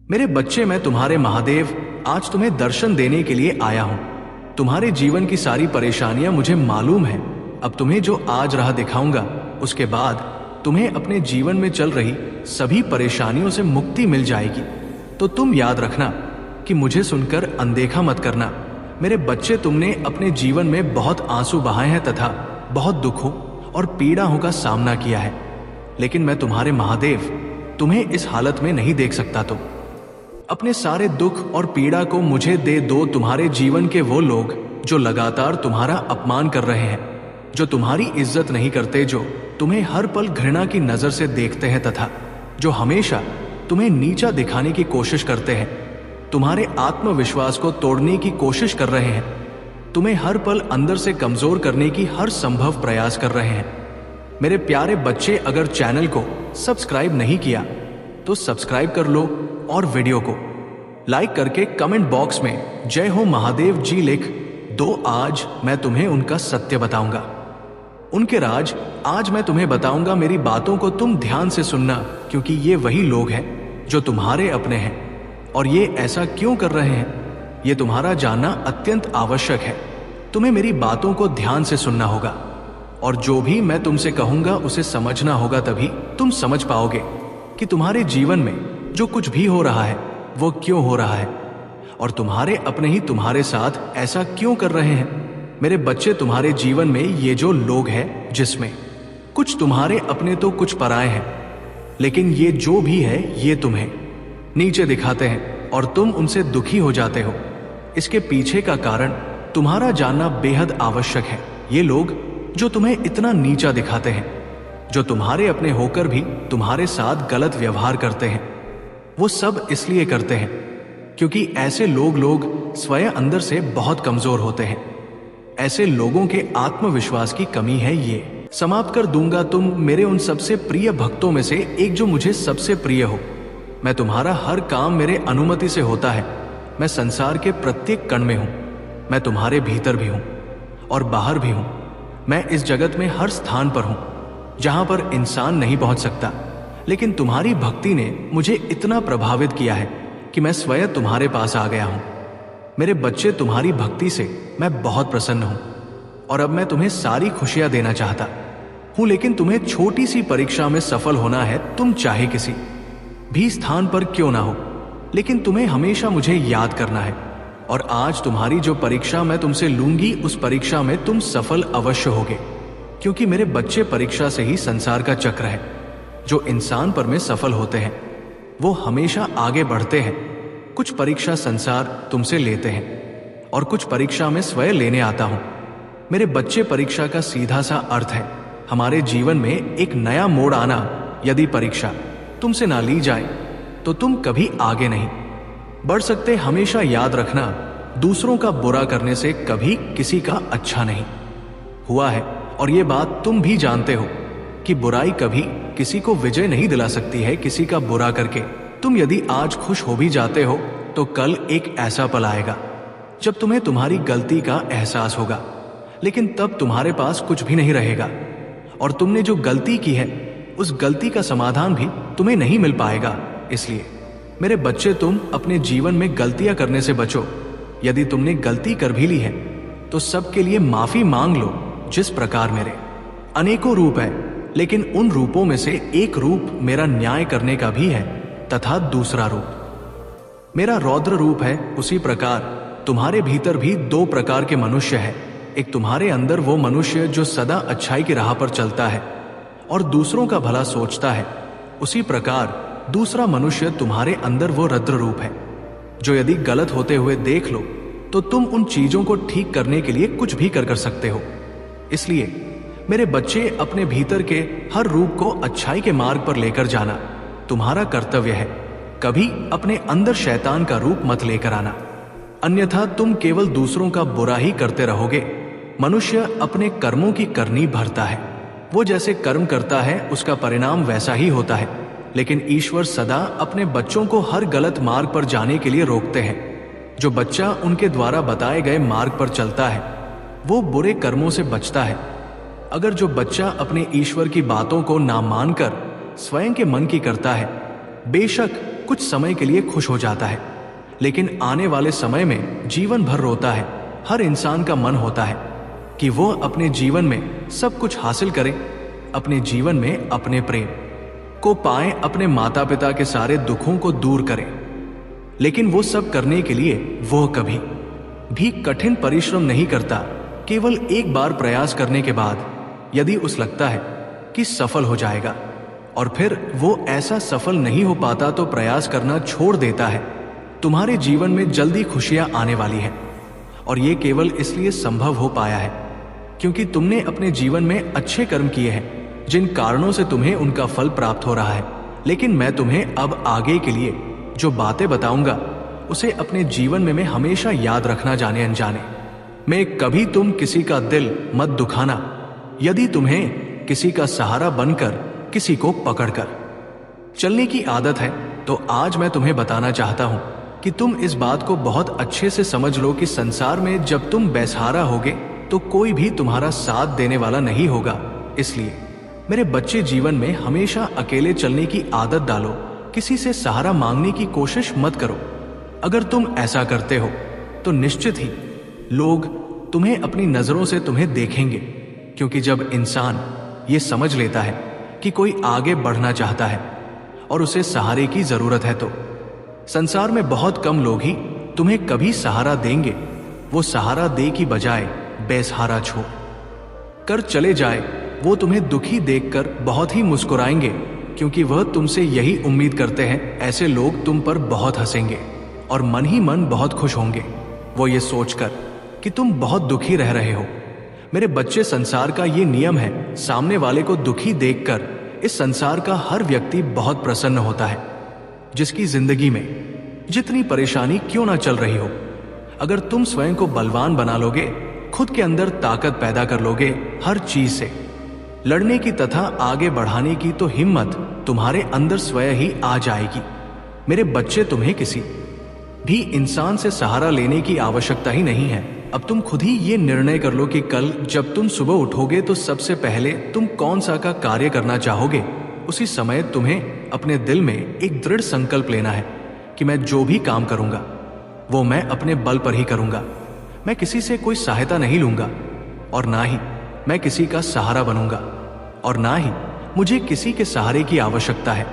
मेरे बच्चे, मैं तुम्हारे महादेव आज तुम्हें दर्शन देने के लिए आया हूं। तुम्हारे जीवन की सारी परेशानियां मुझे मालूम है। अब तुम्हें जो आज राह दिखाऊंगा, उसके बाद तुम्हें अपने जीवन में चल रही सभी परेशानियों से मुक्ति मिल जाएगी। तो तुम याद रखना कि मुझे सुनकर अनदेखा मत करना। मेरे बच्चे, तुमने अपने जीवन में बहुत आंसू बहाए हैं तथा बहुत दुखों और पीड़ाओं का सामना किया है, लेकिन मैं तुम्हारे महादेव तुम्हें इस हालत में नहीं देख सकता। तो अपने सारे दुख और पीड़ा को मुझे दे दो। तुम्हारे जीवन के वो लोग जो लगातार तुम्हारा अपमान कर रहे हैं, जो तुम्हारी इज्जत नहीं करते, जो तुम्हें हर पल घृणा की नजर से देखते हैं तथा जो हमेशा तुम्हें नीचा दिखाने की कोशिश करते हैं, तुम्हारे आत्मविश्वास को तोड़ने की कोशिश कर रहे हैं, तुम्हें हर पल अंदर से कमजोर करने की हर संभव प्रयास कर रहे हैं। मेरे प्यारे बच्चे, अगर चैनल को सब्सक्राइब नहीं किया तो सब्सक्राइब कर लो और वीडियो को लाइक करके कमेंट बॉक्स में जय हो महादेव जी लिख दो। आज मैं तुम्हें उनका सत्य बताऊंगा, उनके राज आज मैं तुम्हें बताऊंगा। मेरी बातों को तुम ध्यान से सुनना, क्योंकि ये वही लोग हैं जो तुम्हारे अपने हैं, और ये ऐसा क्यों कर रहे हैं ये तुम्हारा जानना अत्यंत आवश्यक है। तुम्हें मेरी बातों को ध्यान से सुनना होगा और जो भी मैं तुमसे कहूंगा उसे समझना होगा, तभी तुम समझ पाओगे कि तुम्हारे जीवन में जो कुछ भी हो रहा है वो क्यों हो रहा है और तुम्हारे अपने ही तुम्हारे साथ ऐसा क्यों कर रहे हैं। मेरे बच्चे, तुम्हारे जीवन में ये जो लोग हैं, जिसमें कुछ तुम्हारे अपने तो कुछ पराए हैं, लेकिन ये जो भी है ये तुम्हें नीचे दिखाते हैं और तुम उनसे दुखी हो जाते हो। इसके पीछे का कारण तुम्हारा जानना बेहद आवश्यक है। ये लोग जो तुम्हें इतना नीचा दिखाते हैं, जो तुम्हारे अपने होकर भी तुम्हारे साथ गलत व्यवहार करते हैं, वो सब इसलिए करते हैं क्योंकि ऐसे लोग स्वयं अंदर से बहुत कमजोर होते हैं। ऐसे लोगों के आत्मविश्वास की कमी है। ये समाप्त कर दूंगा तुम मेरे उन सबसे प्रिय भक्तों में से एक, जो मुझे सबसे प्रिय हो। मैं तुम्हारा हर काम मेरे अनुमति से होता है। मैं संसार के प्रत्येक कण में हूं। मैं तुम्हारे भीतर भी हूं और बाहर भी हूं। मैं इस जगत में हर स्थान पर हूं जहां पर इंसान नहीं पहुंच सकता, लेकिन तुम्हारी भक्ति ने मुझे इतना प्रभावित किया है कि मैं स्वयं तुम्हारे पास आ गया हूं। मेरे बच्चे, तुम्हारी भक्ति से मैं बहुत प्रसन्न हूं और अब मैं तुम्हें सारी खुशियां देना चाहता हूं, लेकिन तुम्हें छोटी सी परीक्षा में सफल होना है। तुम चाहे किसी भी स्थान पर क्यों ना हो, लेकिन तुम्हें हमेशा मुझे याद करना है। और आज तुम्हारी जो परीक्षा मैं तुमसे लूंगी, उस परीक्षा में तुम सफल अवश्य होगे, क्योंकि मेरे बच्चे, परीक्षा से ही संसार का चक्र है। जो इंसान पर में सफल होते हैं वो हमेशा आगे बढ़ते हैं। कुछ परीक्षा संसार तुमसे लेते हैं और कुछ परीक्षा में स्वयं लेने आता हूं। मेरे बच्चे, परीक्षा का सीधा सा अर्थ है हमारे जीवन में एक नया मोड़ आना। यदि परीक्षा तुमसे ना ली जाए तो तुम कभी आगे नहीं बढ़ सकते। हमेशा याद रखना, दूसरों का बुरा करने से कभी किसी का अच्छा नहीं हुआ है, और ये बात तुम भी जानते हो कि बुराई कभी किसी को विजय नहीं दिला सकती है। किसी का बुरा करके तुम यदि आज खुश हो भी जाते हो तो कल एक ऐसा पल आएगा जब तुम्हें तुम्हारी गलती का एहसास होगा, लेकिन तब तुम्हारे पास कुछ भी नहीं रहेगा और तुमने जो गलती की है उस गलती का समाधान भी तुम्हें नहीं मिल पाएगा। इसलिए मेरे बच्चे, तुम अपने जीवन में गलतियां करने से बचो। यदि तुमने गलती कर भी ली है तो सबके लिए माफी मांग लो। जिस प्रकार मेरे अनेकों रूप है, लेकिन उन रूपों में से एक रूप मेरा न्याय करने का भी है तथा दूसरा रूप मेरा रौद्र रूप है। उसी प्रकार तुम्हारे भीतर भी दो प्रकार के मनुष्य है। एक तुम्हारे अंदर वो मनुष्य जो सदा अच्छाई की राह पर चलता है और दूसरों का भला सोचता है। उसी प्रकार दूसरा मनुष्य तुम्हारे अंदर वो रौद्र रूप है, जो यदि गलत होते हुए देख लो तो तुम उन चीजों को ठीक करने के लिए कुछ भी कर सकते हो। इसलिए मेरे बच्चे, अपने भीतर के हर रूप को अच्छाई के मार्ग पर लेकर जाना तुम्हारा कर्तव्य है। कभी अपने अंदर शैतान का रूप मत लेकर आना, अन्यथा तुम केवल दूसरों का बुरा ही करते रहोगे। मनुष्य अपने कर्मों की करनी भरता है। वो जैसे कर्म करता है उसका परिणाम वैसा ही होता है, लेकिन ईश्वर सदा अपने बच्चों को हर गलत मार्ग पर जाने के लिए रोकते हैं। जो बच्चा उनके द्वारा बताए गए मार्ग पर चलता है वो बुरे कर्मों से बचता है। अगर जो बच्चा अपने ईश्वर की बातों को ना मानकर स्वयं के मन की करता है, बेशक कुछ समय के लिए खुश हो जाता है, लेकिन आने वाले समय में जीवन भर रोता है। हर इंसान का मन होता है कि वो अपने जीवन में सब कुछ हासिल करे, अपने जीवन में अपने प्रेम को पाए, अपने माता पिता के सारे दुखों को दूर करे। लेकिन वो सब करने के लिए वो कभी भी कठिन परिश्रम नहीं करता। केवल एक बार प्रयास करने के बाद यदि उस लगता है कि सफल हो जाएगा और फिर वो ऐसा सफल नहीं हो पाता तो प्रयास करना छोड़ देता है। तुम्हारे जीवन में जल्दी खुशियां आने वाली है, और ये केवल इसलिए संभव हो पाया है क्योंकि तुमने अपने जीवन में अच्छे कर्म किए हैं, जिन कारणों से तुम्हें उनका फल प्राप्त हो रहा है। लेकिन मैं तुम्हें अब आगे के लिए जो बातें बताऊंगा उसे अपने जीवन में हमेशा याद रखना, जाने अनजाने में कभी तुम किसी का दिल मत दुखाना। यदि तुम्हें किसी का सहारा बनकर किसी को पकड़कर चलने की आदत है तो आज मैं तुम्हें बताना चाहता हूं कि तुम इस बात को बहुत अच्छे से समझ लो कि संसार में जब तुम बेसहारा होगे तो कोई भी तुम्हारा साथ देने वाला नहीं होगा। इसलिए मेरे बच्चे, जीवन में हमेशा अकेले चलने की आदत डालो, किसी से सहारा मांगने की कोशिश मत करो। अगर तुम ऐसा करते हो तो निश्चित ही लोग तुम्हें अपनी नजरों से तुम्हें देखेंगे, क्योंकि जब इंसान ये समझ लेता है कि कोई आगे बढ़ना चाहता है और उसे सहारे की जरूरत है तो संसार में बहुत कम लोग ही तुम्हें कभी सहारा देंगे। वो सहारा दे की बजाय बेसहारा छोड़ कर चले जाए, वो तुम्हें दुखी देखकर बहुत ही मुस्कुराएंगे, क्योंकि वह तुमसे यही उम्मीद करते हैं। ऐसे लोग तुम पर बहुत हंसेंगे और मन ही मन बहुत खुश होंगे, वो ये सोचकर कि तुम बहुत दुखी रह रहे हो। मेरे बच्चे, संसार का ये नियम है, सामने वाले को दुखी देखकर इस संसार का हर व्यक्ति बहुत प्रसन्न होता है, जिसकी जिंदगी में जितनी परेशानी क्यों ना चल रही हो। अगर तुम स्वयं को बलवान बना लोगे, खुद के अंदर ताकत पैदा कर लोगे, हर चीज से लड़ने की तथा आगे बढ़ाने की, तो हिम्मत तुम्हारे अंदर स्वयं ही आ जाएगी। मेरे बच्चे, तुम्हें किसी भी इंसान से सहारा लेने की आवश्यकता ही नहीं है। अब तुम खुद ही ये निर्णय कर लो कि कल जब तुम सुबह उठोगे तो सबसे पहले तुम कौन सा का कार्य करना चाहोगे। उसी समय तुम्हें अपने दिल में एक दृढ़ संकल्प लेना है कि मैं जो भी काम करूंगा वो मैं अपने बल पर ही करूंगा। मैं किसी से कोई सहायता नहीं लूंगा, और ना ही मैं किसी का सहारा बनूंगा, और ना ही मुझे किसी के सहारे की आवश्यकता है।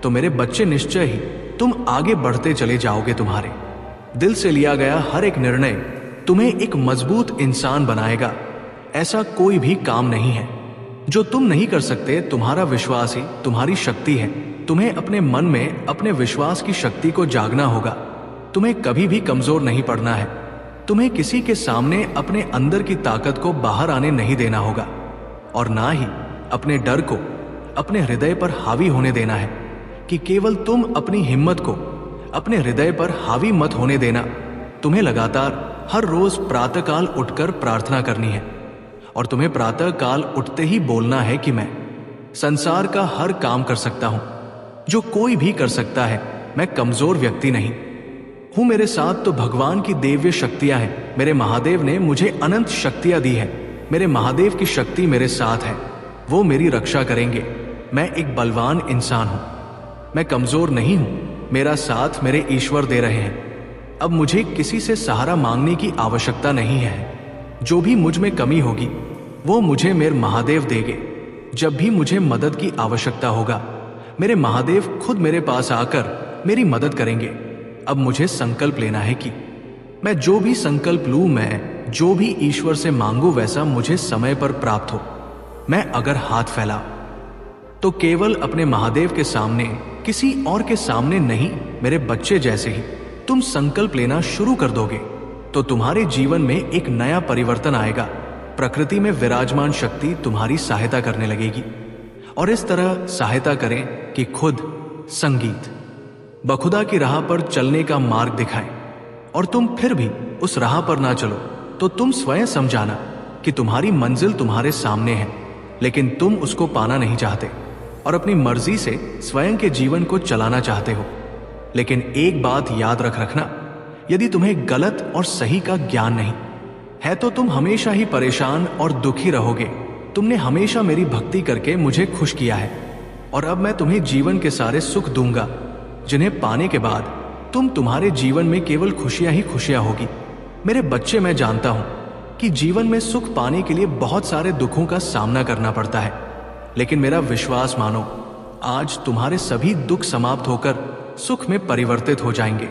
तो मेरे बच्चे, निश्चय ही तुम आगे बढ़ते चले जाओगे। तुम्हारे दिल से लिया गया हर एक निर्णय तुम्हें एक मजबूत इंसान बनाएगा। ऐसा कोई भी काम नहीं है जो तुम नहीं कर सकते। तुम्हारा विश्वास ही तुम्हारी शक्ति है। तुम्हें अपने मन में अपने विश्वास की शक्ति को जागना होगा। तुम्हें कभी भी कमजोर नहीं पड़ना है। तुम्हें किसी के सामने अपने अंदर की ताकत को बाहर आने नहीं देना होगा, और ना ही अपने डर को अपने हृदय पर हावी होने देना है कि केवल तुम अपनी हिम्मत को अपने हृदय पर हावी मत होने देना। तुम्हें लगातार हर रोज प्रातःकाल उठकर प्रार्थना करनी है, और तुम्हें प्रातःकाल उठते ही बोलना है कि मैं संसार का हर काम कर सकता हूं जो कोई भी कर सकता है। मैं कमजोर व्यक्ति नहीं हूं, मेरे साथ तो भगवान की दिव्य शक्तियां हैं। मेरे महादेव ने मुझे अनंत शक्तियां दी है। मेरे महादेव की शक्ति मेरे साथ है, वो मेरी रक्षा करेंगे। मैं एक बलवान इंसान हूं, मैं कमजोर नहीं हूं। मेरा साथ मेरे ईश्वर दे रहे हैं। अब मुझे किसी से सहारा मांगने की आवश्यकता नहीं है। जो भी मुझ में कमी होगी वो मुझे मेरे महादेव देंगे। जब भी मुझे मदद की आवश्यकता होगा, मेरे महादेव खुद मेरे पास आकर मेरी मदद करेंगे। अब मुझे संकल्प लेना है कि मैं जो भी संकल्प लूं, मैं जो भी ईश्वर से मांगू, वैसा मुझे समय पर प्राप्त हो। मैं अगर हाथ फैला तो केवल अपने महादेव के सामने, किसी और के सामने नहीं। मेरे बच्चे, जैसे ही तुम संकल्प लेना शुरू कर दोगे तो तुम्हारे जीवन में एक नया परिवर्तन आएगा। प्रकृति में विराजमान शक्ति तुम्हारी सहायता करने लगेगी, और इस तरह सहायता करें कि खुद संगीत बखुदा की राह पर चलने का मार्ग दिखाएं। और तुम फिर भी उस राह पर ना चलो तो तुम स्वयं समझाना कि तुम्हारी मंजिल तुम्हारे सामने है, लेकिन तुम उसको पाना नहीं चाहते और अपनी मर्जी से स्वयं के जीवन को चलाना चाहते हो। लेकिन एक बात याद रखना, यदि तुम्हें गलत और सही का ज्ञान नहीं है तो तुम हमेशा ही परेशान और दुखी रहोगे। तुमने हमेशा मेरी भक्ति करके मुझे खुश किया है, और अब मैं तुम्हें जीवन के सारे सुख दूंगा। जिन्हें पाने के बाद तुम्हारे जीवन में केवल खुशियां ही खुशियां होगी। मेरे बच्चे, मैं जानता हूं कि जीवन में सुख पाने के लिए बहुत सारे दुखों का सामना करना पड़ता है, लेकिन मेरा विश्वास मानो, आज तुम्हारे सभी दुख समाप्त होकर सुख में परिवर्तित हो जाएंगे।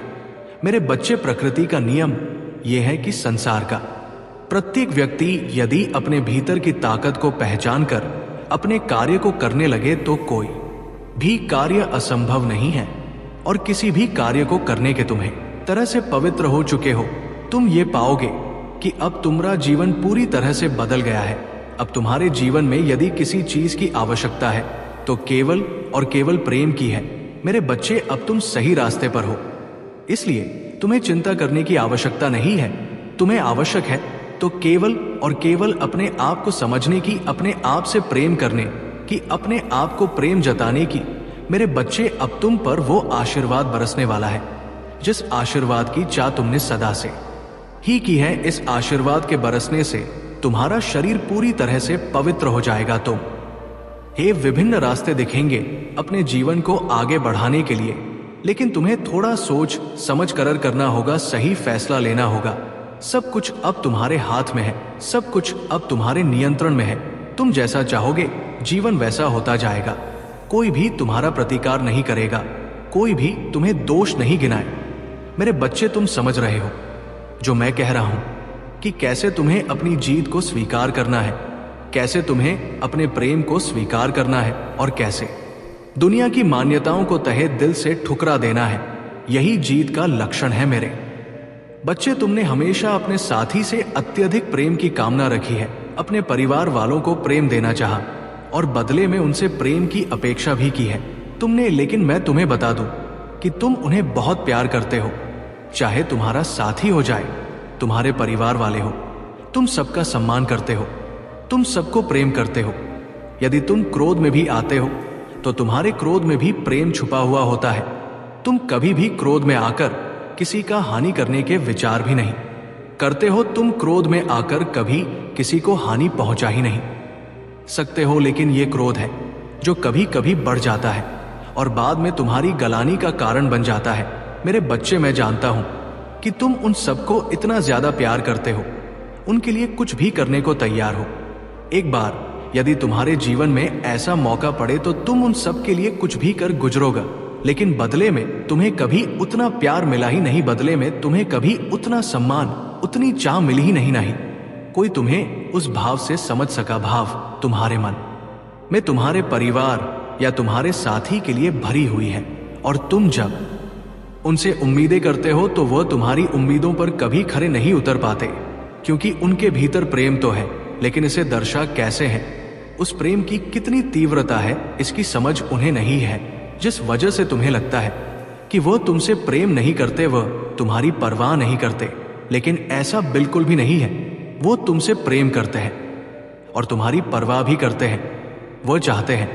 मेरे बच्चे, प्रकृति का नियम यह है कि संसार का प्रत्येक व्यक्ति यदि अपने भीतर की ताकत को पहचान कर अपने कार्य को करने लगे तो कोई भी कार्य असंभव नहीं है। और किसी भी कार्य को करने के तुम्हें तरह से पवित्र हो चुके हो, तुम ये पाओगे कि अब तुम्हारा जीवन पूरी तरह से बदल गया है। अब तुम्हारे जीवन में यदि किसी चीज की आवश्यकता है तो केवल और केवल प्रेम की है। मेरे बच्चे, अब तुम सही रास्ते पर हो, इसलिए तुम्हें चिंता करने की आवश्यकता नहीं है। तुम्हें आवश्यक है तो केवल और केवल अपने आप को समझने की, अपने आप से प्रेम करने की, अपने आप को प्रेम जताने की। मेरे बच्चे, अब तुम पर वो आशीर्वाद बरसने वाला है जिस आशीर्वाद की चाह तुमने सदा से ही की है। इस आशीर्वाद के बरसने से तुम्हारा शरीर पूरी तरह से पवित्र हो जाएगा। तुम विभिन्न रास्ते दिखेंगे अपने जीवन को आगे बढ़ाने के लिए, लेकिन तुम्हें थोड़ा सोच समझ कर करना होगा, सही फैसला लेना होगा। सब कुछ अब तुम्हारे हाथ में है, सब कुछ अब तुम्हारे नियंत्रण में है। तुम जैसा चाहोगे जीवन वैसा होता जाएगा। कोई भी तुम्हारा प्रतिकार नहीं करेगा, कोई भी तुम्हें दोष नहीं गिनाए। मेरे बच्चे, तुम समझ रहे हो जो मैं कह रहा हूं कि कैसे तुम्हें अपनी जीत को स्वीकार करना है, कैसे तुम्हें अपने प्रेम को स्वीकार करना है और कैसे दुनिया की मान्यताओं को तहे दिल से ठुकरा देना है। यही जीत का लक्षण है। मेरे बच्चे, तुमने हमेशा अपने साथी से अत्यधिक प्रेम की कामना रखी है, अपने परिवार वालों को प्रेम देना चाहा और बदले में उनसे प्रेम की अपेक्षा भी की है तुमने। लेकिन मैं तुम्हें बता दूं कि तुम उन्हें बहुत प्यार करते हो, चाहे तुम्हारा साथी हो जाए, तुम्हारे परिवार वाले हो। तुम सबका सम्मान करते हो, तुम सबको प्रेम करते हो। यदि तुम क्रोध में भी आते हो तो तुम्हारे क्रोध में भी प्रेम छुपा हुआ होता है। तुम कभी भी क्रोध में आकर किसी का हानि करने के विचार भी नहीं करते हो। तुम क्रोध में आकर कभी किसी को हानि पहुंचा ही नहीं सकते हो, लेकिन ये क्रोध है जो कभी कभी बढ़ जाता है और बाद में तुम्हारी गलानी का कारण बन जाता है। मेरे बच्चे, मैं जानता हूं कि तुम उन सबको इतना ज्यादा प्यार करते हो, उनके लिए कुछ भी करने को तैयार हो। एक बार यदि तुम्हारे जीवन में ऐसा मौका पड़े तो तुम उन सब के लिए कुछ भी कर गुजरोगे, लेकिन बदले में तुम्हें कभी उतना प्यार मिला ही नहीं, बदले में तुम्हें कभी उतना सम्मान, उतनी चाह मिली ही नहीं। कोई तुम्हें उस भाव से समझ सका। भाव तुम्हारे मन में तुम्हारे परिवार या तुम्हारे साथी के लिए भरी हुई है, और तुम जब उनसे उम्मीदें करते हो तो वह तुम्हारी उम्मीदों पर कभी खरे नहीं उतर पाते, क्योंकि उनके भीतर प्रेम तो है, लेकिन इसे दर्शा कैसे है, उस प्रेम की कितनी तीव्रता है, इसकी समझ उन्हें नहीं है। जिस वजह से तुम्हें लगता है कि वह तुमसे प्रेम नहीं करते, वह तुम्हारी परवाह नहीं करते, लेकिन ऐसा बिल्कुल भी नहीं है। वो तुमसे प्रेम करते हैं और तुम्हारी परवाह भी करते हैं। वह चाहते हैं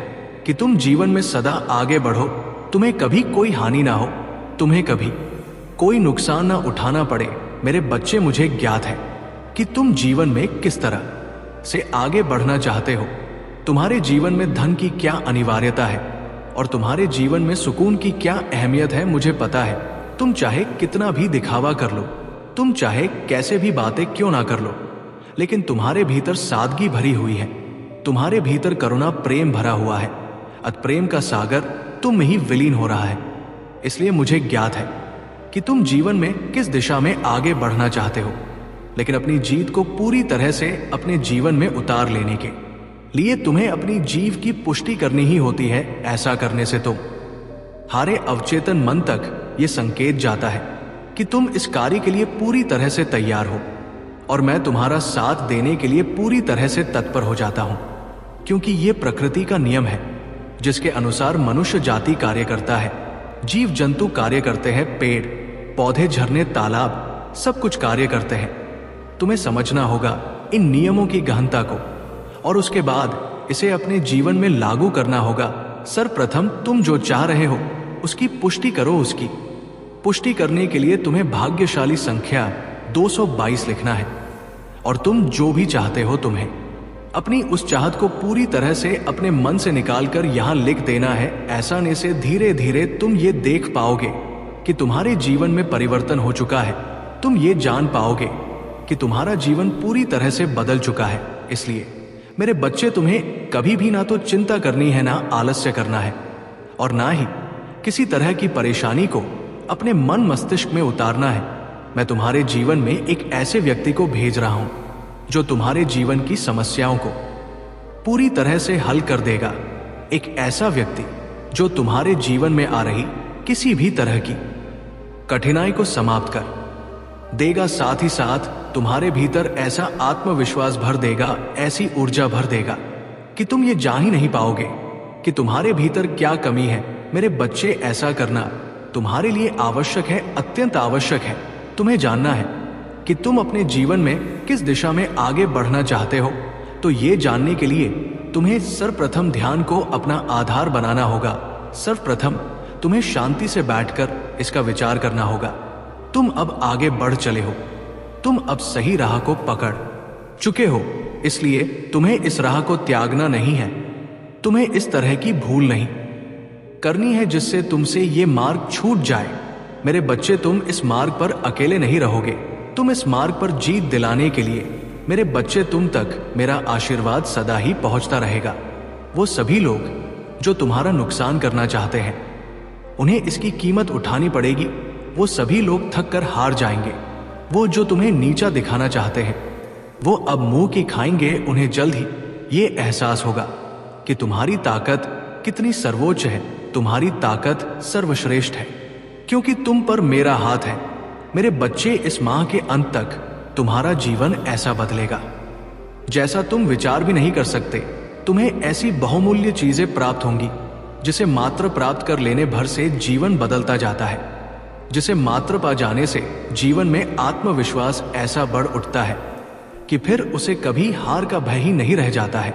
कि तुम जीवन में सदा आगे बढ़ो, तुम्हें कभी कोई हानि ना हो, तुम्हें कभी कोई नुकसान ना उठाना पड़े। मेरे बच्चे, मुझे ज्ञात है कि तुम जीवन में किस तरह से आगे बढ़ना चाहते हो। तुम्हारे जीवन में धन की क्या अनिवार्यता है और तुम्हारे जीवन में सुकून की क्या अहमियत है, मुझे पता है। तुम चाहे कितना भी दिखावा कर लो, तुम चाहे कैसे भी बातें क्यों ना कर लो, लेकिन तुम्हारे भीतर सादगी भरी हुई है, तुम्हारे भीतर करुणा प्रेम भरा हुआ है। अत प्रेम का सागर तुम में ही विलीन हो रहा है। इसलिए मुझे ज्ञात है कि तुम जीवन में किस दिशा में आगे बढ़ना चाहते हो, लेकिन अपनी जीत को पूरी तरह से अपने जीवन में उतार लेने के लिए तुम्हें अपनी जीव की पुष्टि करनी ही होती है। ऐसा करने से तुम हारे अवचेतन मन तक ये संकेत जाता है कि तुम इस कार्य के लिए पूरी तरह से तैयार हो, और मैं तुम्हारा साथ देने के लिए पूरी तरह से तत्पर हो जाता हूं, क्योंकि ये प्रकृति का नियम है जिसके अनुसार मनुष्य जाति कार्य करता है, जीव जंतु कार्य करते हैं, पेड़ पौधे, झरने, तालाब सब कुछ कार्य करते हैं। तुम्हें समझना होगा इन नियमों की गहनता को, और उसके बाद इसे अपने जीवन में लागू करना होगा। सर्वप्रथम तुम जो चाह रहे हो उसकी पुष्टि करो। उसकी पुष्टि करने के लिए तुम्हें भाग्यशाली संख्या 222 लिखना है, और तुम जो भी चाहते हो तुम्हें अपनी उस चाहत को पूरी तरह से अपने मन से निकालकर यहां लिख देना है। ऐसा ने से धीरे धीरे तुम ये देख पाओगे कि तुम्हारे जीवन में परिवर्तन हो चुका है। तुम ये जान पाओगे कि तुम्हारा जीवन पूरी तरह से बदल चुका है। इसलिए मेरे बच्चे, तुम्हें कभी भी ना तो चिंता करनी है, ना आलस्य करना है, और ना ही किसी तरह की परेशानी को अपने मन मस्तिष्क में उतारना है। मैं तुम्हारे जीवन में एक ऐसे व्यक्ति को भेज रहा हूं जो तुम्हारे जीवन की समस्याओं को पूरी तरह से हल कर देगा। एक ऐसा व्यक्ति जो तुम्हारे जीवन में आ रही किसी भी तरह की कठिनाई को समाप्त कर देगा। साथ ही साथ तुम्हारे भीतर ऐसा आत्मविश्वास भर देगा, ऐसी ऊर्जा भर देगा कि तुम ये जान ही नहीं पाओगे कि तुम्हारे भीतर क्या कमी है। मेरे बच्चे, ऐसा करना तुम्हारे लिए आवश्यक है, अत्यंत आवश्यक है। तुम्हें जानना है कि तुम अपने जीवन में किस दिशा में आगे बढ़ना चाहते हो। तो ये जानने के लिए तुम्हें सर्वप्रथम ध्यान को अपना आधार बनाना होगा। सर्वप्रथम तुम्हें शांति से बैठकर इसका विचार करना होगा। तुम अब आगे बढ़ चले हो, तुम अब सही राह को पकड़ चुके हो, इसलिए तुम्हें इस राह को त्यागना नहीं है। तुम्हें इस तरह की भूल नहीं करनी है जिससे तुमसे ये मार्ग छूट जाए। मेरे बच्चे, तुम इस मार्ग पर अकेले नहीं रहोगे। तुम इस मार्ग पर जीत दिलाने के लिए, मेरे बच्चे, तुम तक मेरा आशीर्वाद सदा ही पहुंचता रहेगा। वो सभी लोग जो तुम्हारा नुकसान करना चाहते हैं, उन्हें इसकी कीमत उठानी पड़ेगी। वो सभी लोग थक कर हार जाएंगे। वो जो तुम्हें नीचा दिखाना चाहते हैं, वो अब मुंह की खाएंगे। उन्हें जल्द ही ये एहसास होगा कि तुम्हारी ताकत कितनी सर्वोच्च है, तुम्हारी ताकत सर्वश्रेष्ठ है, क्योंकि तुम पर मेरा हाथ है। मेरे बच्चे, इस माह के अंत तक तुम्हारा जीवन ऐसा बदलेगा जैसा तुम विचार भी नहीं कर सकते। तुम्हें ऐसी बहुमूल्य चीजें प्राप्त होंगी जिसे मात्र प्राप्त कर लेने भर से जीवन बदलता जाता है, जिसे मात्र पा जाने से जीवन में आत्मविश्वास ऐसा बढ़ उठता है कि फिर उसे कभी हार का भय ही नहीं रह जाता है।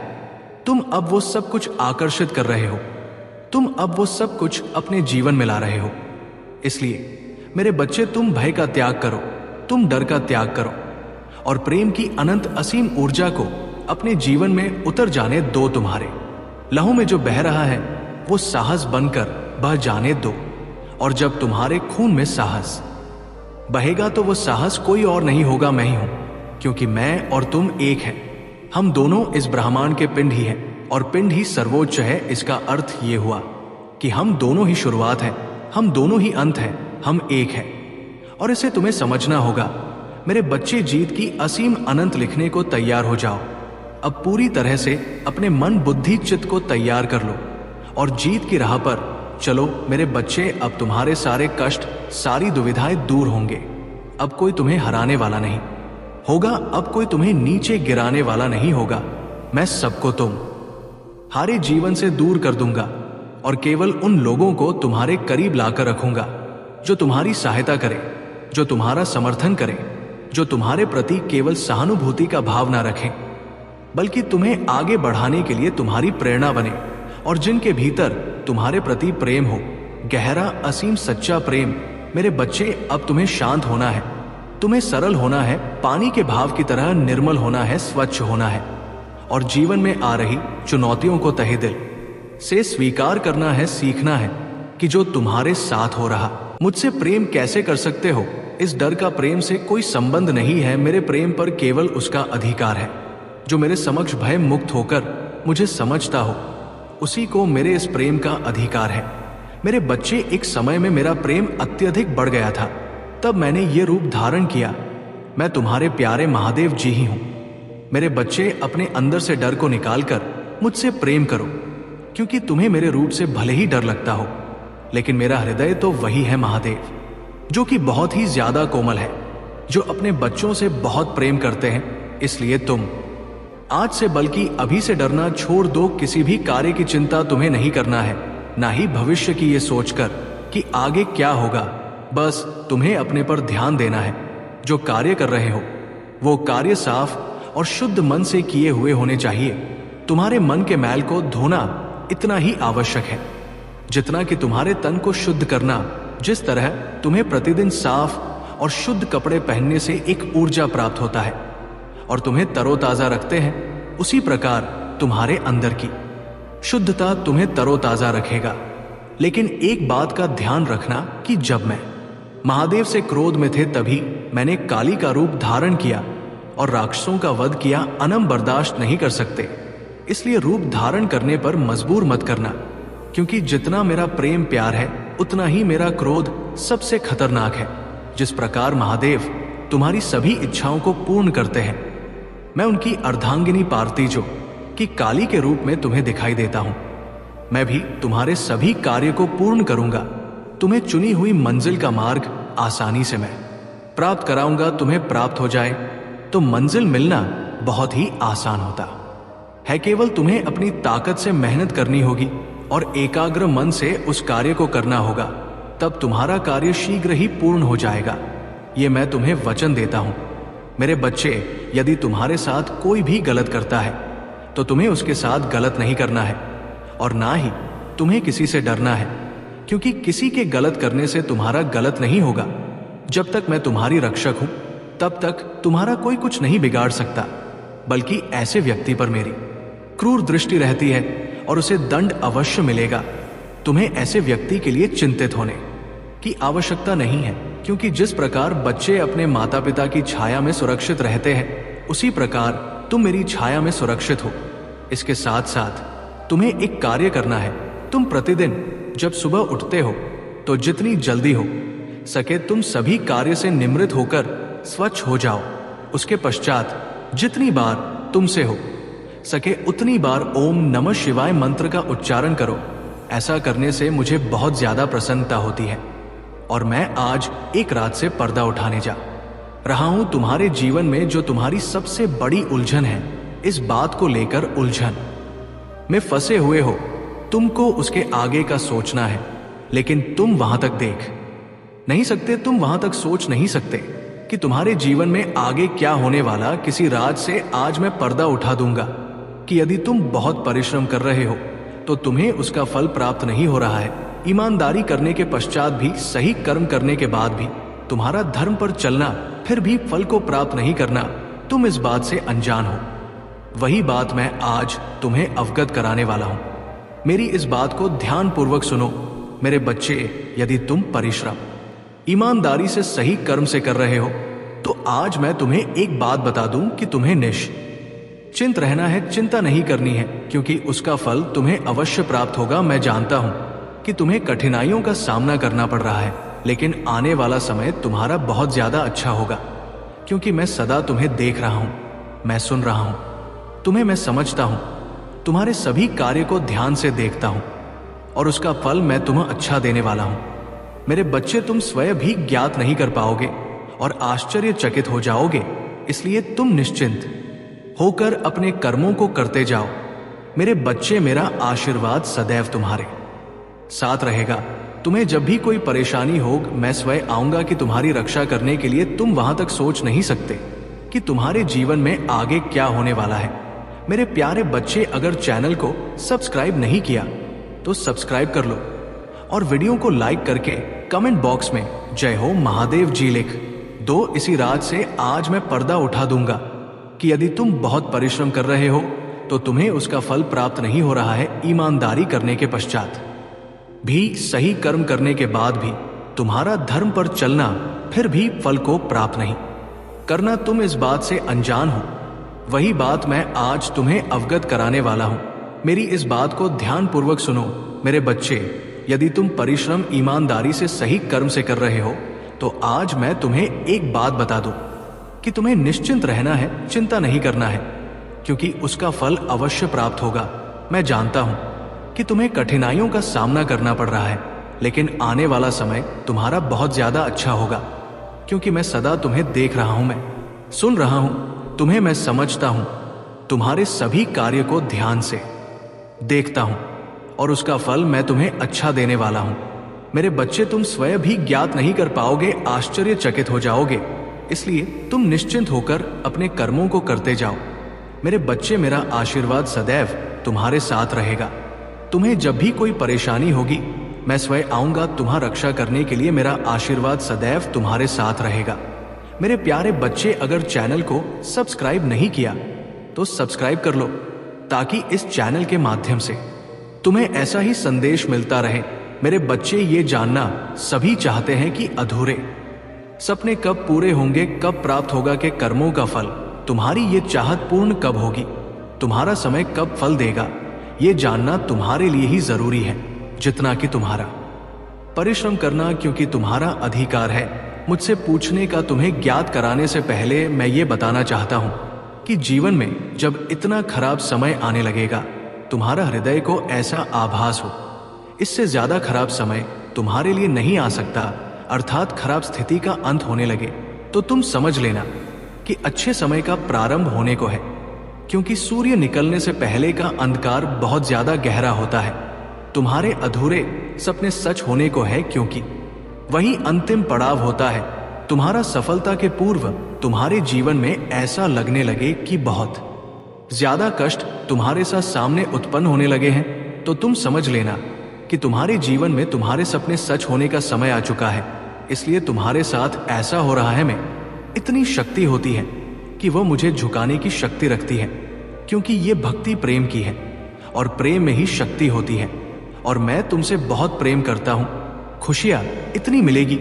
तुम अब वो सब कुछ आकर्षित कर रहे हो, तुम अब वो सब कुछ अपने जीवन में ला रहे हो। इसलिए मेरे बच्चे, तुम भय का त्याग करो, तुम डर का त्याग करो और प्रेम की अनंत असीम ऊर्जा को अपने जीवन में उतर जाने दो। तुम्हारे लहू में जो बह रहा है वो साहस बनकर बह जाने दो, और जब तुम्हारे खून में साहस बहेगा तो वो साहस कोई और नहीं होगा, मैं ही हूं, क्योंकि मैं और तुम एक हैं। हम दोनों इस ब्रह्मांड के पिंड ही हैं, और पिंड ही सर्वोच्च है। इसका अर्थ ये हुआ कि हम दोनों ही शुरुआत हैं, हम दोनों ही अंत हैं, हम एक हैं, और इसे तुम्हें समझना होगा। मेरे बच्चे, जीत की असीम अनंत लिखने को तैयार हो जाओ। अब पूरी तरह से अपने मन, बुद्धि, चित्त को तैयार कर लो और जीत की राह पर चलो। मेरे बच्चे, अब तुम्हारे सारे कष्ट, सारी दुविधाएं दूर होंगे। अब कोई तुम्हें हराने वाला नहीं होगा, अब कोई तुम्हें नीचे गिराने वाला नहीं होगा। मैं सबको तुम हारे जीवन से दूर कर दूंगा और केवल उन लोगों को तुम्हारे करीब लाकर रखूंगा जो तुम्हारी सहायता करे, जो तुम्हारा समर्थन करे, जो तुम्हारे प्रति केवल सहानुभूति का भाव ना रखें, बल्कि तुम्हें आगे बढ़ाने के लिए तुम्हारी प्रेरणा बने, और जिनके भीतर तुम्हारे प्रति प्रेम हो, गहरा, असीम, सच्चा प्रेम। मेरे बच्चे, अब तुम्हें शांत होना है, तुम्हें सरल होना है, पानी के भाव की तरह निर्मल होना है, स्वच्छ होना है, और जीवन में आ रही चुनौतियों को तहे दिल से स्वीकार करना है। सीखना है कि जो तुम्हारे साथ हो रहा, मुझसे प्रेम कैसे कर सकते हो? इस डर का प्रेम से कोई संबंध नहीं है। मेरे प्रेम पर केवल उसका अधिकार है जो मेरे समक्ष भय मुक्त होकर मुझे समझता हो, उसी को मेरे इस प्रेम का अधिकार है। मेरे बच्चे, एक समय में मेरा प्रेम अत्यधिक बढ़ गया था, तब मैंने ये रूप धारण किया। मैं तुम्हारे प्यारे महादेव जी ही हूं। मेरे बच्चे, अपने अंदर से डर को निकालकर मुझसे प्रेम करो, क्योंकि तुम्हें मेरे रूप से भले ही डर लगता हो, लेकिन मेरा हृदय तो वही है महादेव, जो कि बहुत ही ज्यादा कोमल है, जो अपने बच्चों से बहुत प्रेम करते हैं। इसलिए तुम आज से, बल्कि अभी से डरना छोड़ दो। किसी भी कार्य की चिंता तुम्हें नहीं करना है, ना ही भविष्य की ये सोचकर कि आगे क्या होगा। बस तुम्हें अपने पर ध्यान देना है। जो कार्य कर रहे हो वो कार्य साफ और शुद्ध मन से किए हुए होने चाहिए। तुम्हारे मन के मैल को धोना इतना ही आवश्यक है जितना कि तुम्हारे तन को शुद्ध करना। जिस तरह तुम्हें प्रतिदिन साफ और शुद्ध कपड़े पहनने से एक ऊर्जा प्राप्त होता है और तुम्हें तरोताजा रखते हैं, उसी प्रकार तुम्हारे अंदर की शुद्धता तुम्हें तरोताजा रखेगा। लेकिन एक बात का ध्यान रखना कि जब मैं महादेव से क्रोध में थे तभी मैंने काली का रूप धारण किया और राक्षसों का वध किया। अनम बर्दाश्त नहीं कर सकते, इसलिए रूप धारण करने पर मजबूर मत करना, क्योंकि जितना मेरा प्रेम प्यार है उतना ही मेरा क्रोध सबसे खतरनाक है। जिस प्रकार महादेव तुम्हारी सभी इच्छाओं को पूर्ण करते हैं, मैं उनकी अर्धांगिनी पार्थिजो की काली के रूप में तुम्हें दिखाई देता हूं। मैं भी तुम्हारे सभी कार्य को पूर्ण करूंगा। तुम्हें चुनी हुई मंजिल का मार्ग आसानी से मैं प्राप्त कराऊंगा। तुम्हें प्राप्त हो जाए तो मंजिल मिलना बहुत ही आसान होता है। केवल तुम्हें अपनी ताकत से मेहनत करनी होगी और एकाग्र मन से उस कार्य को करना होगा, तब तुम्हारा कार्य शीघ्र ही पूर्ण हो जाएगा। ये मैं तुम्हें वचन देता हूं। मेरे बच्चे, यदि तुम्हारे साथ कोई भी गलत करता है तो तुम्हें उसके साथ गलत नहीं करना है और ना ही तुम्हें किसी से डरना है, क्योंकि किसी के गलत करने से तुम्हारा गलत नहीं होगा। जब तक मैं तुम्हारी रक्षक हूं तब तक तुम्हारा कोई कुछ नहीं बिगाड़ सकता, बल्कि ऐसे व्यक्ति पर मेरी क्रूर दृष्टि रहती है और उसे दंड अवश्य मिलेगा। तुम्हें ऐसे व्यक्ति के लिए चिंतित होने की आवश्यकता नहीं है, क्योंकि जिस प्रकार बच्चे अपने माता पिता की छाया में सुरक्षित रहते हैं, उसी प्रकार तुम मेरी छाया में सुरक्षित हो। इसके साथ साथ तुम्हें एक कार्य करना है। तुम प्रतिदिन जब सुबह उठते हो तो जितनी जल्दी हो सके तुम सभी कार्य से निवृत्त होकर स्वच्छ हो जाओ। उसके पश्चात जितनी बार तुमसे हो सके उतनी बार ओम नमः शिवाय मंत्र का उच्चारण करो। ऐसा करने से मुझे बहुत ज्यादा प्रसन्नता होती है और मैं आज एक रात से पर्दा उठाने जा रहा हूं। तुम्हारे जीवन में जो तुम्हारी सबसे बड़ी उलझन है, इस बात को लेकर उलझन में फंसे हुए हो, तुमको उसके आगे का सोचना है, लेकिन तुम वहां तक देख नहीं सकते। तुम वहां तक सोच नहीं सकते कि तुम्हारे जीवन में आगे क्या होने वाला। किसी राज से आज मैं पर्दा उठा दूंगा कि यदि तुम बहुत परिश्रम कर रहे हो तो तुम्हें उसका फल प्राप्त नहीं हो रहा है। ईमानदारी करने के पश्चात भी, सही कर्म करने के बाद भी तुम्हारा धर्म पर चलना, फिर भी फल को प्राप्त नहीं करना, तुम इस बात से अनजान हो। वही बात मैं आज तुम्हें अवगत कराने वाला हूं। मेरी इस बात को ध्यान पूर्वक सुनो। मेरे बच्चे, यदि तुम परिश्रम ईमानदारी से सही कर्म से कर रहे हो तो आज मैं तुम्हें एक बात बता दूं कि तुम्हें निश्चिंत रहना है, चिंता नहीं करनी है, क्योंकि उसका फल तुम्हें अवश्य प्राप्त होगा। मैं जानता हूं कि तुम्हें कठिनाइयों का सामना करना पड़ रहा है, लेकिन आने वाला समय तुम्हारा बहुत ज्यादा अच्छा होगा, क्योंकि मैं सदा तुम्हें देख रहा हूं, मैं सुन रहा हूं, तुम्हें मैं समझता हूं, तुम्हारे सभी कार्य को ध्यान से देखता हूं और उसका फल मैं तुम्हें अच्छा देने वाला हूं। मेरे बच्चे, तुम स्वयं भी ज्ञात नहीं कर पाओगे और आश्चर्यचकित हो जाओगे, इसलिए तुम निश्चिंत होकर अपने कर्मों को करते जाओ। मेरे बच्चे, मेरा आशीर्वाद सदैव तुम्हारे साथ रहेगा। तुम्हें जब भी कोई परेशानी हो, मैं स्वयं आऊंगा कि तुम्हारी रक्षा करने के लिए। तुम वहां तक सोच नहीं सकते कि तुम्हारे जीवन में आगे क्या होने वाला है। मेरे प्यारे बच्चे, अगर चैनल को सब्सक्राइब नहीं किया तो सब्सक्राइब कर लो और वीडियो को लाइक करके कमेंट बॉक्स में जय हो महादेव जी लिख दो। इसी रात से आज मैं पर्दा उठा दूंगा कि यदि तुम बहुत परिश्रम कर रहे हो तो तुम्हें उसका फल प्राप्त नहीं हो रहा है। ईमानदारी करने के पश्चात भी, सही कर्म करने के बाद भी तुम्हारा धर्म पर चलना, फिर भी फल को प्राप्त नहीं करना, तुम इस बात से अनजान हो। वही बात मैं आज तुम्हें अवगत कराने वाला हूं। मेरी इस बात को ध्यान पूर्वक सुनो। मेरे बच्चे, यदि तुम परिश्रम ईमानदारी से सही कर्म से कर रहे हो तो आज मैं तुम्हें एक बात बता दूं कि तुम्हें निश्चिंत रहना है, चिंता नहीं करना है, क्योंकि उसका फल अवश्य प्राप्त होगा। मैं जानता हूं कि तुम्हें कठिनाइयों का सामना करना पड़ रहा है, लेकिन आने वाला समय तुम्हारा बहुत ज्यादा अच्छा होगा, क्योंकि मैं सदा तुम्हें देख रहा हूं, मैं सुन रहा हूं, तुम्हें मैं समझता हूं, तुम्हारे सभी कार्य को ध्यान से देखता हूं और उसका फल मैं तुम्हें अच्छा देने वाला हूं। मेरे बच्चे, तुम स्वयं भी ज्ञात नहीं कर पाओगे, आश्चर्यचकित हो जाओगे, इसलिए तुम निश्चिंत होकर अपने कर्मों को करते जाओ। मेरे बच्चे, मेरा आशीर्वाद सदैव तुम्हारे साथ रहेगा। तुम्हें जब भी कोई परेशानी होगी, मैं स्वयं आऊंगा तुम्हारी रक्षा करने के लिए। मेरा आशीर्वाद सदैव तुम्हारे साथ रहेगा। मेरे प्यारे बच्चे, अगर चैनल को सब्सक्राइब नहीं किया तो सब्सक्राइब कर लो, ताकि इस चैनल के माध्यम से तुम्हें ऐसा ही संदेश मिलता रहे। मेरे बच्चे, ये जानना सभी चाहते हैं कि अधूरे सपने कब पूरे होंगे, कब प्राप्त होगा के कर्मों का फल। तुम्हारी ये चाहत पूर्ण कब होगी, तुम्हारा समय कब फल देगा, ये जानना तुम्हारे लिए ही जरूरी है जितना कि तुम्हारा परिश्रम करना, क्योंकि तुम्हारा अधिकार है मुझसे पूछने का। तुम्हें ज्ञात कराने से पहले मैं ये बताना चाहता हूं कि जीवन में जब इतना खराब समय आने लगेगा, तुम्हारा हृदय को ऐसा आभास हो इससे ज्यादा खराब समय तुम्हारे लिए नहीं आ सकता, अर्थात खराब स्थिति का अंत होने लगे, तो तुम समझ लेना कि अच्छे समय का प्रारंभ होने को है। क्योंकि सूर्य निकलने से पहले का अंधकार बहुत ज्यादा गहरा होता है। तुम्हारे अधूरे सपने सच होने को है, क्योंकि वही अंतिम पड़ाव होता है। तुम्हारा सफलता के पूर्व तुम्हारे जीवन में ऐसा लगने लगे कि बहुत ज्यादा कष्ट तुम्हारे साथ सामने उत्पन्न होने लगे हैं, तो तुम समझ लेना कि तुम्हारे जीवन में तुम्हारे सपने सच होने का समय आ चुका है। इसलिए तुम्हारे साथ ऐसा हो रहा है। मैं इतनी शक्ति होती है कि वह मुझे झुकाने की शक्ति रखती है, क्योंकि ये भक्ति प्रेम की है और प्रेम में ही शक्ति होती है। और मैं तुमसे बहुत प्रेम करता हूं। खुशियां इतनी मिलेगी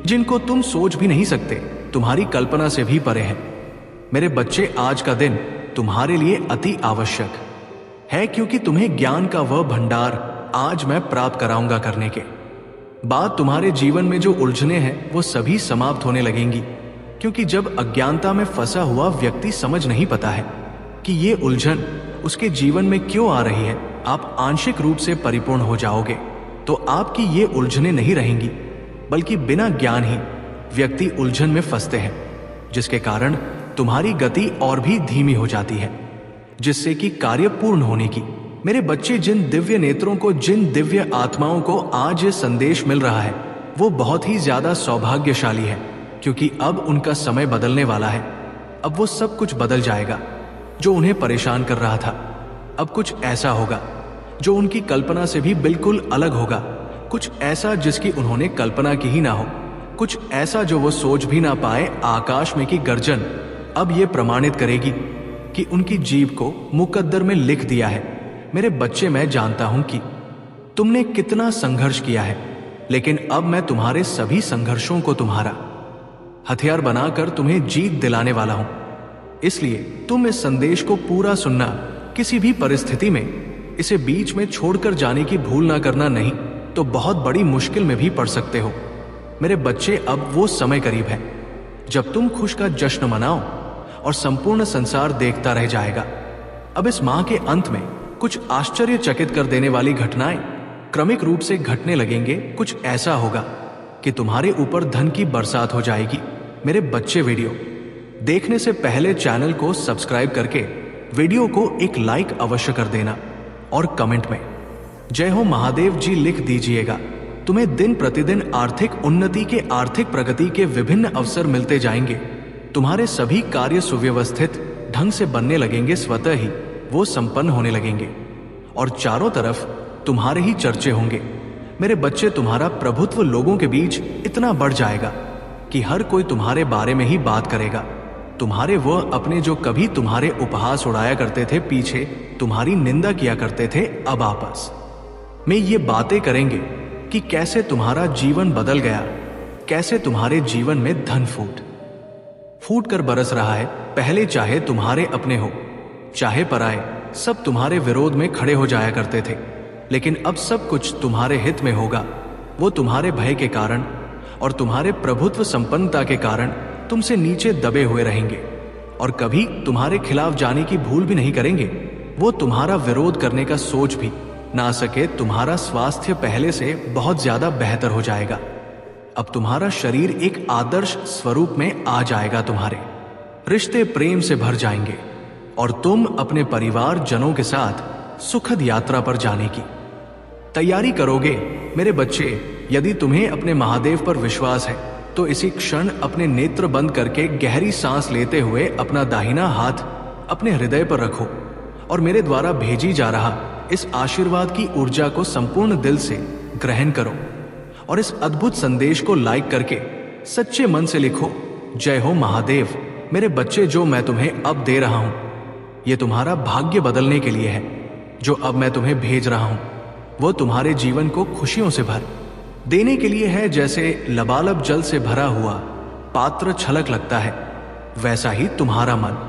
जिनको तुम सोच भी नहीं सकते, तुम्हारी कल्पना से भी परे है। मेरे बच्चे, आज का दिन तुम्हारे लिए अति आवश्यक है, क्योंकि तुम्हें ज्ञान का वह भंडार आज मैं प्राप्त कराऊंगा। करने के बाद तुम्हारे जीवन में जो उलझने हैं वो सभी समाप्त होने लगेंगी, क्योंकि जब अज्ञानता में फंसा हुआ व्यक्ति समझ नहीं पाता है कि ये उलझन उसके जीवन में क्यों आ रही है, आप आंशिक रूप से परिपूर्ण हो जाओगे तो आपकी ये उलझने नहीं रहेंगी, बल्कि बिना ज्ञान ही व्यक्ति उलझन में फंसते हैं, जिसके कारण तुम्हारी गति और भी धीमी हो जाती है, जिससे कि कार्य पूर्ण होने की। मेरे बच्चे, जिन दिव्य नेत्रों को, जिन दिव्य आत्माओं को आज ये संदेश मिल रहा है, वो बहुत ही ज्यादा सौभाग्यशाली है, क्योंकि अब उनका समय बदलने वाला है। अब वो सब कुछ बदल जाएगा जो उन्हें परेशान कर रहा था। अब कुछ ऐसा होगा जो उनकी कल्पना से भी बिल्कुल अलग होगा, कुछ ऐसा जिसकी उन्होंने कल्पना की ही ना हो, कुछ ऐसा जो वो सोच भी ना पाए। आकाश में की गर्जन अब ये प्रमाणित करेगी कि उनकी जीव को मुकद्दर में लिख दिया है। मेरे बच्चे, मैं जानता हूं कि तुमने कितना संघर्ष किया है, लेकिन अब मैं तुम्हारे सभी संघर्षों को तुम्हारा हथियार बनाकर तुम्हें जीत दिलाने वाला हूं। इसलिए तुम इस संदेश को पूरा सुनना, किसी भी परिस्थिति में इसे बीच में छोड़कर जाने की भूल ना करना, नहीं तो बहुत बड़ी मुश्किल में भी पड़ सकते हो। मेरे बच्चे, अब वो समय करीब है जब तुम खुश का जश्न मनाओ और संपूर्ण संसार देखता रह जाएगा। अब इस माह के अंत में कुछ आश्चर्यचकित कर देने वाली घटनाएं क्रमिक रूप से घटने लगेंगे। कुछ ऐसा होगा कि तुम्हारे ऊपर धन की बरसात हो जाएगी। मेरे बच्चे, वीडियो देखने से पहले चैनल को सब्सक्राइब करके वीडियो को एक लाइक अवश्य कर देना और कमेंट में जय हो महादेव जी लिख दीजिएगा। तुम्हें दिन प्रतिदिन आर्थिक उन्नति के, आर्थिक प्रगति के विभिन्न अवसर मिलते जाएंगे। तुम्हारे सभी कार्य सुव्यवस्थित ढंग से बनने लगेंगे, स्वतः ही वो संपन्न होने लगेंगे और चारों तरफ तुम्हारे ही चर्चे होंगे। मेरे बच्चे, तुम्हारा प्रभुत्व लोगों के बीच इतना बढ़ जाएगा कि हर कोई तुम्हारे बारे में ही बात करेगा। तुम्हारे वह अपने जो कभी तुम्हारे उपहास उड़ाया करते थे, पीछे तुम्हारी निंदा किया करते थे, अब आपस में ये बातें करेंगे कि कैसे तुम्हारा जीवन बदल गया, कैसे तुम्हारे जीवन में धन फूट कर बरस रहा है। पहले चाहे तुम्हारे अपने हो चाहे पराए, सब तुम्हारे विरोध में खड़े हो जाया करते थे, लेकिन अब सब कुछ तुम्हारे हित में होगा। वो तुम्हारे भय के कारण और तुम्हारे प्रभुत्व संपन्नता के कारण तुमसे नीचे दबे हुए रहेंगे और कभी तुम्हारे खिलाफ जाने की भूल भी नहीं करेंगे। वो तुम्हारा विरोध करने का सोच भी ना सके। तुम्हारा स्वास्थ्य पहले से बहुत ज्यादा बेहतर हो जाएगा। अब तुम्हारा शरीर एक आदर्श स्वरूप में आ जाएगा। तुम्हारे रिश्ते प्रेम से भर जाएंगे और तुम अपने परिवार जनों के साथ सुखद यात्रा पर जाने की तैयारी करोगे। मेरे बच्चे, यदि तुम्हें अपने महादेव पर विश्वास है तो इसी क्षण अपने नेत्र बंद करके गहरी सांस लेते हुए अपना दाहिना हाथ अपने हृदय पर रखो और मेरे द्वारा भेजी जा रहा इस आशीर्वाद की ऊर्जा को संपूर्ण दिल से ग्रहण करो और इस अद्भुत संदेश को लाइक करके सच्चे मन से लिखो, जय हो महादेव। मेरे बच्चे, जो मैं तुम्हें अब दे रहा हूं ये तुम्हारा भाग्य बदलने के लिए है। जो अब मैं तुम्हें भेज रहा हूं वो तुम्हारे जीवन को खुशियों से भर देने के लिए है। जैसे लबालब जल से भरा हुआ पात्र छलक लगता है, वैसा ही तुम्हारा मन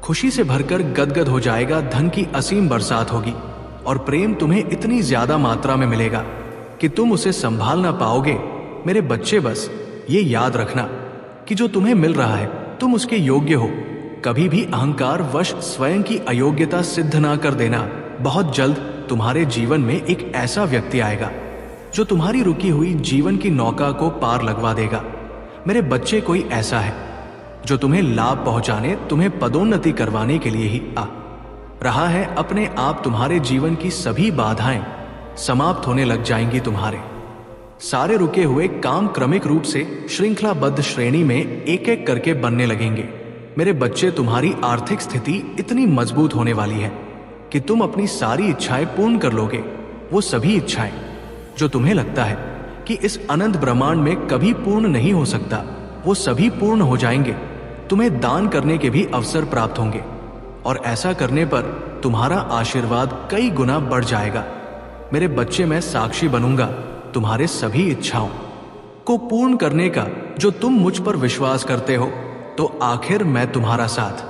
खुशी से भरकर गदगद हो जाएगा। धन की असीम बरसात होगी और प्रेम तुम्हें इतनी ज्यादा मात्रा में मिलेगा कि तुम उसे संभाल ना पाओगे। मेरे बच्चे, बस ये याद रखना कि जो तुम्हें मिल रहा है तुम उसके योग्य हो। कभी भी अहंकार वश स्वयं की अयोग्यता सिद्ध ना कर देना। बहुत जल्द तुम्हारे जीवन में एक ऐसा व्यक्ति आएगा जो तुम्हारी रुकी हुई जीवन की नौका को पार लगवा देगा। मेरे बच्चे, कोई ऐसा है जो तुम्हें लाभ पहुंचाने, तुम्हें पदोन्नति करवाने के लिए ही आ रहा है। अपने आप तुम्हारे जीवन की सभी बाधाएं समाप्त होने लग जाएंगी। तुम्हारे सारे रुके हुए काम क्रमिक रूप से श्रृंखलाबद्ध श्रेणी में एक एक करके बनने लगेंगे। मेरे बच्चे, तुम्हारी आर्थिक स्थिति इतनी मजबूत होने वाली है कि तुम अपनी सारी इच्छाएं पूर्ण कर लोगे। वो सभी इच्छाएं जो तुम्हें लगता है कि इस अनंत ब्रह्मांड में कभी पूर्ण नहीं हो सकता, वो सभी पूर्ण हो जाएंगे। तुम्हें दान करने के भी अवसर प्राप्त होंगे और ऐसा करने पर तुम्हारा आशीर्वाद कई गुना बढ़ जाएगा। मेरे बच्चे, मैं साक्षी बनूंगा तुम्हारे सभी इच्छाओं को पूर्ण करने का। जो तुम मुझ पर विश्वास करते हो तो आखिर मैं तुम्हारा साथ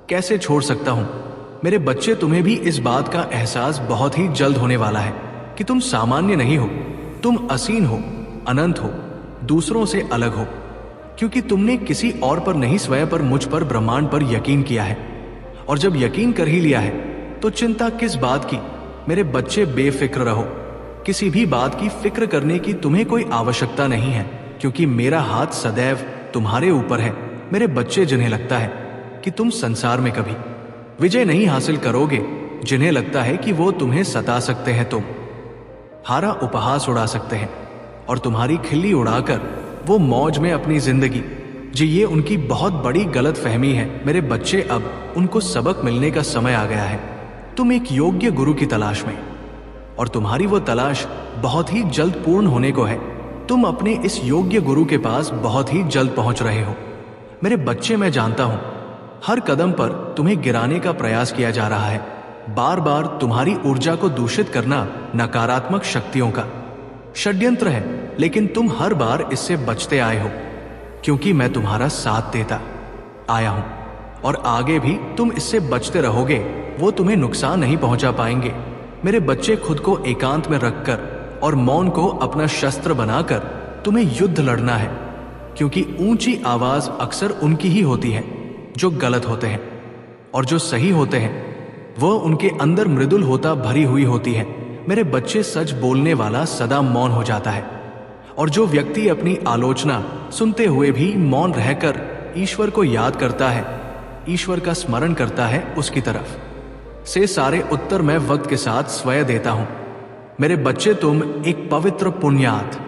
कैसे छोड़ सकता हूं। मेरे बच्चे, तुम्हें भी इस बात का एहसास बहुत ही जल्द होने वाला है कि तुम सामान्य नहीं हो, तुम असीम हो, अनंत हो, दूसरों से अलग हो, क्योंकि तुमने किसी और पर नहीं, स्वयं पर, मुझ पर, ब्रह्मांड पर यकीन किया है। और जब यकीन कर ही लिया है तो चिंता किस बात की। मेरे बच्चे, बेफिक्र रहो। किसी भी बात की फिक्र करने की तुम्हें कोई आवश्यकता नहीं है, क्योंकि मेरा हाथ सदैव तुम्हारे ऊपर है। मेरे बच्चे, जिन्हें लगता है कि तुम संसार में कभी विजय नहीं हासिल करोगे, जिन्हें लगता है कि वो तुम्हें सता सकते हैं, तुम हारा उपहास उड़ा सकते हैं और तुम्हारी खिल्ली उड़ाकर वो मौज में अपनी जिंदगी जी, ये उनकी बहुत बड़ी गलत फहमी है। मेरे बच्चे, अब उनको सबक मिलने का समय आ गया है। तुम एक योग्य गुरु की तलाश में, और तुम्हारी वो तलाश बहुत ही जल्द पूर्ण होने को है। तुम अपने इस योग्य गुरु के पास बहुत ही जल्द पहुंच रहे हो। मेरे बच्चे, मैं जानता हूं हर कदम पर तुम्हें गिराने का प्रयास किया जा रहा है। बार बार तुम्हारी ऊर्जा को दूषित करना नकारात्मक शक्तियों का षड्यंत्र है, लेकिन तुम हर बार इससे बचते आए हो, क्योंकि मैं तुम्हारा साथ देता आया हूं और आगे भी तुम इससे बचते रहोगे। वो तुम्हें नुकसान नहीं पहुंचा पाएंगे। मेरे बच्चे, खुद को एकांत में रखकर और मौन को अपना शस्त्र बनाकर तुम्हें युद्ध लड़ना है, क्योंकि ऊंची आवाज अक्सर उनकी ही होती है जो गलत होते हैं, और जो सही होते हैं वो उनके अंदर मृदुल होता भरी हुई होती है। मेरे बच्चे, सच बोलने वाला सदा मौन हो जाता है, और जो व्यक्ति अपनी आलोचना सुनते हुए भी मौन रहकर ईश्वर को याद करता है, ईश्वर का स्मरण करता है, उसकी तरफ से सारे उत्तर मैं वक्त के साथ स्वयं देता हूं। मेरे बच्चे, तुम एक पवित्र पुण्यात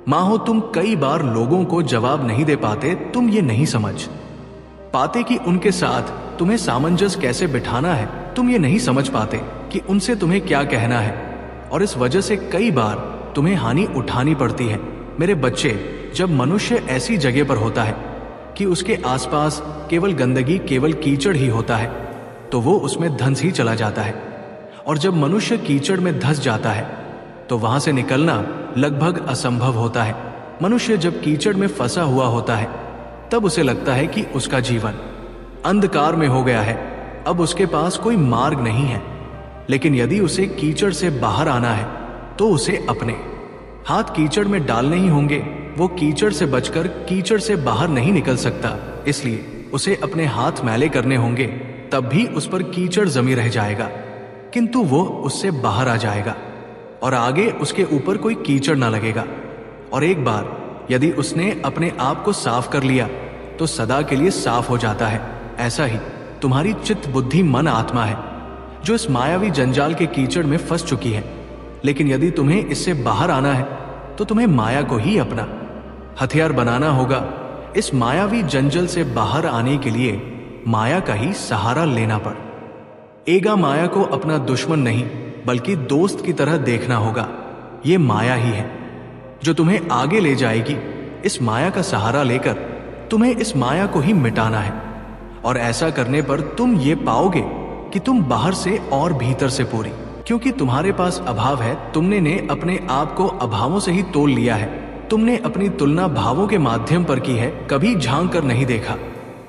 मां हो। तुम कई बार लोगों को जवाब नहीं दे पाते। तुम ये नहीं समझ पाते कि उनके साथ तुम्हें सामंजस्य कैसे बिठाना है। तुम ये नहीं समझ पाते कि उनसे तुम्हें क्या कहना है, और इस वजह से कई बार तुम्हें हानि उठानी पड़ती है। मेरे बच्चे, जब मनुष्य ऐसी जगह पर होता है कि उसके आसपास केवल गंदगी, केवल कीचड़ ही होता है, तो वो उसमें धंस ही चला जाता है। और जब मनुष्य कीचड़ में धंस जाता है तो वहां से निकलना लगभग असंभव होता है। मनुष्य जब कीचड़ में फंसा हुआ होता है तब उसे लगता है कि उसका जीवन अंधकार में हो गया है, अब उसके पास कोई मार्ग नहीं है। लेकिन यदि उसे कीचड़ से बाहर आना है तो उसे अपने हाथ कीचड़ में डालने ही होंगे। वो कीचड़ से बचकर कीचड़ से बाहर नहीं निकल सकता, इसलिए उसे अपने हाथ मैले करने होंगे, तब भी उस पर कीचड़ जमी रह जाएगा, किंतु वो उससे बाहर आ जाएगा और आगे उसके ऊपर कोई कीचड़ ना लगेगा। और एक बार यदि उसने अपने आप को साफ कर लिया तो सदा के लिए साफ हो जाता है। ऐसा ही तुम्हारी चित्त, बुद्धि, मन, आत्मा है जो इस मायावी जंजाल के कीचड़ में फंस चुकी है। लेकिन यदि तुम्हें इससे बाहर आना है तो तुम्हें माया को ही अपना हथियार बनाना होगा। इस मायावी जंजल से बाहर आने के लिए माया का ही सहारा लेना पड़ेगा। माया को अपना दुश्मन नहीं बल्कि दोस्त की तरह देखना होगा। ये माया ही है जो तुम्हें आगे ले जाएगी। इस माया का सहारा लेकर तुम्हें इस माया को ही मिटाना है और ऐसा करने पर तुम ये पाओगे कि तुम बाहर से और भीतर से पूरी, क्योंकि तुम्हारे पास अभाव है। तुमने ने अपने आप को अभावों से ही तोल लिया है। तुमने अपनी तुलना भावों के माध्यम पर की है। कभी झांक कर नहीं देखा